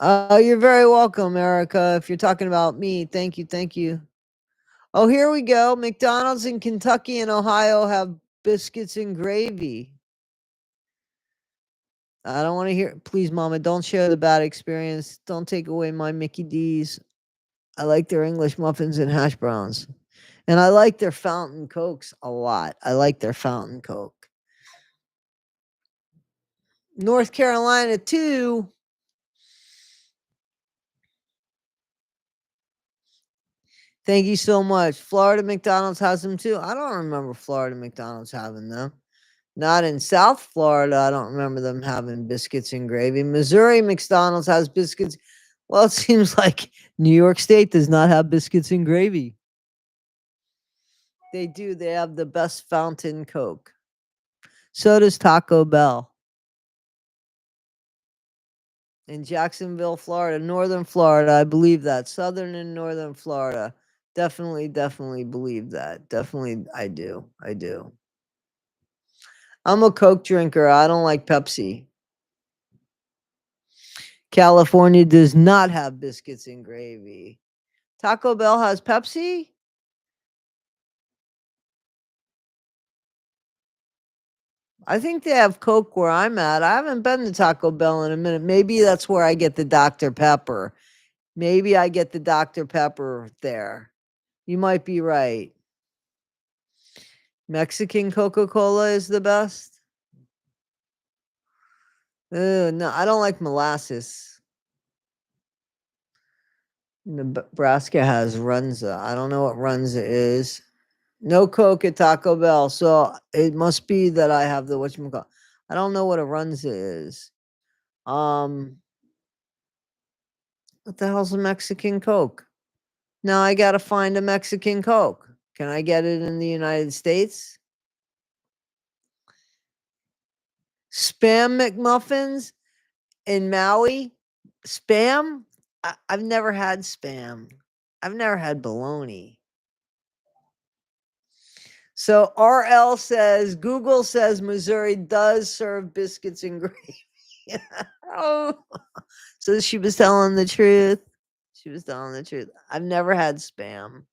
S1: You're very welcome, Erica. If you're talking about me, thank you. Oh, here we go. McDonald's in Kentucky and Ohio have biscuits and gravy. I don't want to hear. Please, Mama, don't share the bad experience. Don't take away my Mickey D's. I like their English muffins and hash browns. And I like their fountain cokes a lot. I like their fountain coke. North Carolina, too. Thank you so much. Florida McDonald's has them too. I don't remember Florida McDonald's having them. Not in South Florida. I don't remember them having biscuits and gravy. Missouri McDonald's has biscuits. Well, it seems like New York State does not have biscuits and gravy. They do. They have the best fountain Coke. So does Taco Bell. in Jacksonville, Florida, northern Florida. I believe that. Southern and northern Florida. Definitely believe that. Definitely, I do. I'm a Coke drinker. I don't like Pepsi. California does not have biscuits and gravy. Taco Bell has Pepsi? I think they have Coke where I'm at. I haven't been to Taco Bell in a minute. Maybe that's where I get the Dr. Pepper. Maybe I get the Dr. Pepper there. You might be right. Mexican Coca-Cola is the best? No, I don't like molasses. Nebraska has Runza. I don't know what Runza is. No Coke at Taco Bell, so it must be that I have the whatchamacallit. I don't know what a Runza is. What the hell's a Mexican Coke? Now I gotta find a Mexican Coke. Can I get it in the United States? Spam McMuffins in Maui? Spam? I've never had spam. I've never had bologna. So RL says, Google says Missouri does serve biscuits and gravy. Oh, so she was telling the truth. She was telling the truth. I've never had spam.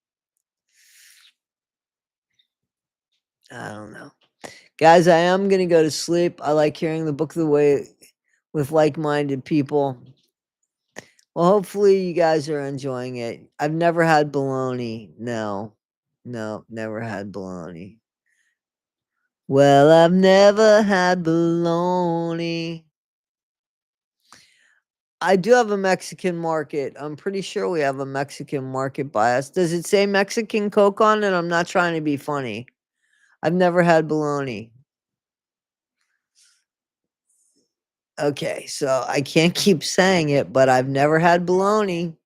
S1: I don't know. Guys, I am going to go to sleep. I like hearing the book of the way with like-minded people. Well, hopefully you guys are enjoying it. I've never had bologna. No, never had bologna. Well, I've never had bologna. I do have a Mexican market. I'm pretty sure we have a Mexican market by us. Does it say Mexican Coke on it? I'm not trying to be funny. I've never had bologna. Okay, so I can't keep saying it, but I've never had bologna.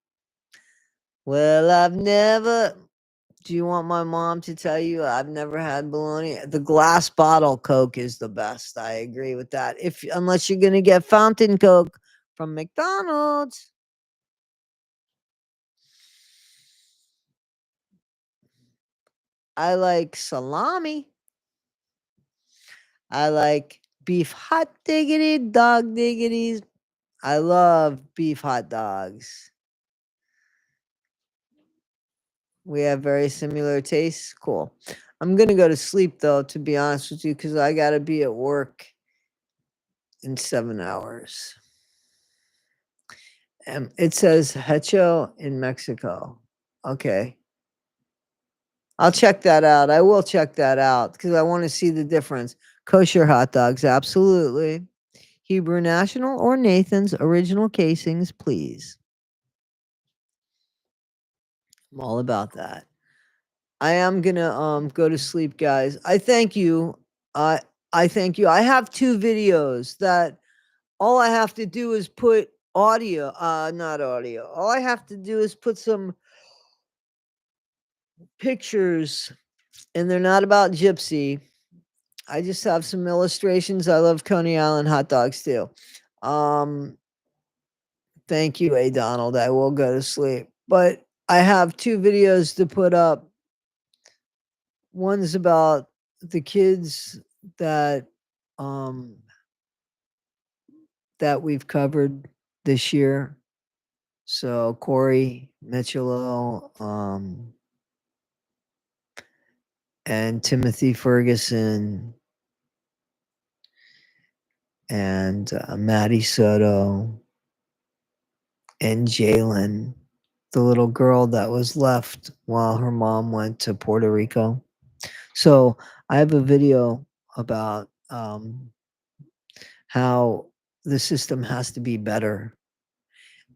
S1: Well, I've never. Do you want my mom to tell you I've never had bologna? The glass bottle Coke is the best. I agree with that. Unless you're gonna get fountain Coke from McDonald's. I like salami. I like beef hot diggity, dog diggities. I love beef hot dogs. We have very similar tastes. Cool. I'm gonna go to sleep though, to be honest with you, because I gotta be at work in 7 hours. It says Hecho in Mexico. Okay. I'll check that out. I will check that out because I want to see the difference. Kosher hot dogs, absolutely. Hebrew National or Nathan's original casings, please. I'm all about that. I am gonna go to sleep, guys. I thank you. I thank you. I have 2 videos that all I have to do is put audio, not audio. All I have to do is put some pictures, and they're not about Gypsy. I just have some illustrations. I love Coney Island hot dogs too. Thank you, A. Donald. I will go to sleep. But I have 2 videos to put up. One's about the kids that um that we've covered this year. So Corey Mitchell, and Timothy Ferguson and Maddie Soto and Jalen, the little girl that was left while her mom went to Puerto Rico. So I have a video about how the system has to be better.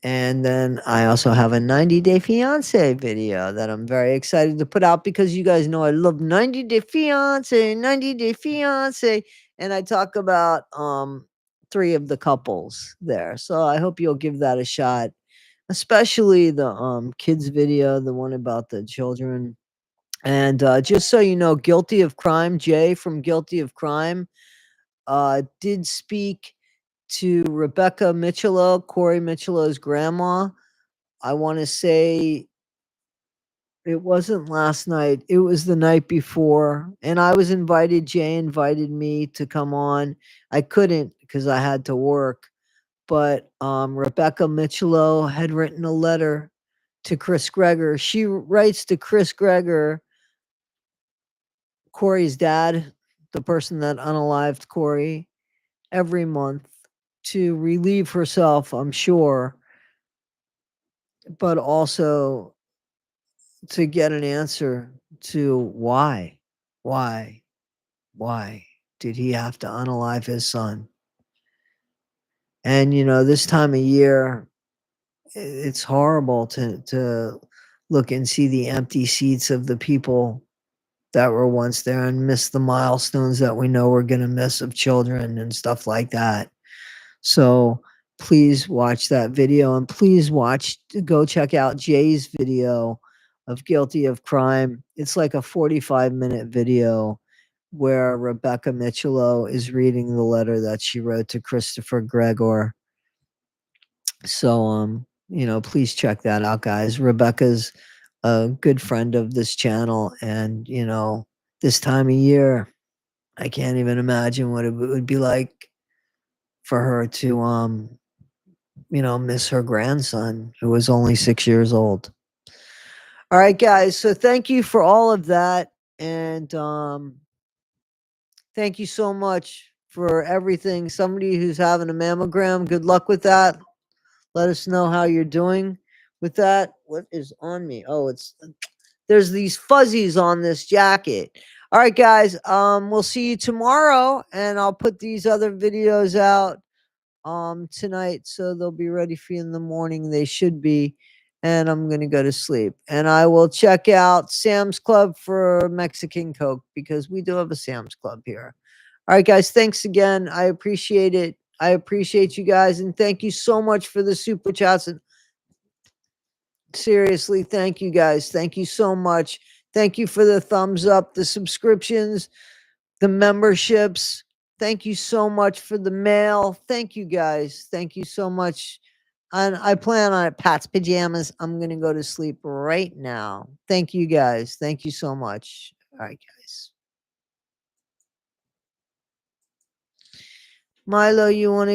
S1: And then I also have a 90 Day Fiance video that I'm very excited to put out because you guys know I love 90 Day Fiance, 90 Day Fiance. And I talk about 3 of the couples there. So I hope you'll give that a shot, especially the kids video, the one about the children. And just so you know, Guilty of Crime, Jay from Guilty of Crime, did speak to Rebecca Michello, Corey Michello's grandma. I want to say it wasn't last night. It was the night before. And I was invited. Jay invited me to come on. I couldn't because I had to work. But Rebecca Michello had written a letter to Chris Greger. She writes to Chris Greger, Corey's dad, the person that unalived Corey, every month to relieve herself, I'm sure, but also to get an answer to why did he have to unalive his son? And this time of year, it's horrible to look and see the empty seats of the people that were once there and miss the milestones that we know we're going to miss of children and stuff like that. So please watch that video, and please go check out Jay's video of Guilty of Crime. It's like a 45-minute video where Rebecca Michello is reading the letter that she wrote to Christopher Gregor. So, please check that out, guys. Rebecca's a good friend of this channel, and, this time of year, I can't even imagine what it would be like for her to, miss her grandson, who was only 6 years old. All right, guys. So thank you for all of that. And thank you so much for everything. Somebody who's having a mammogram, good luck with that. Let us know how you're doing with that. What is on me? Oh, there's these fuzzies on this jacket. All right, guys. We'll see you tomorrow, and I'll put these other videos out tonight, so they'll be ready for you in the morning. They should be. And I'm gonna go to sleep. And I will check out Sam's Club for Mexican Coke, because we do have a Sam's Club here. All right, guys. Thanks again. I appreciate it. I appreciate you guys, and thank you so much for the super chats. And seriously, thank you guys. Thank you so much. Thank you for the thumbs up, the subscriptions, the memberships. Thank you so much for the mail. Thank you guys. Thank you so much. And I plan on it. Pat's pajamas. I'm going to go to sleep right now. Thank you guys. Thank you so much. All right, guys. Milo, you want to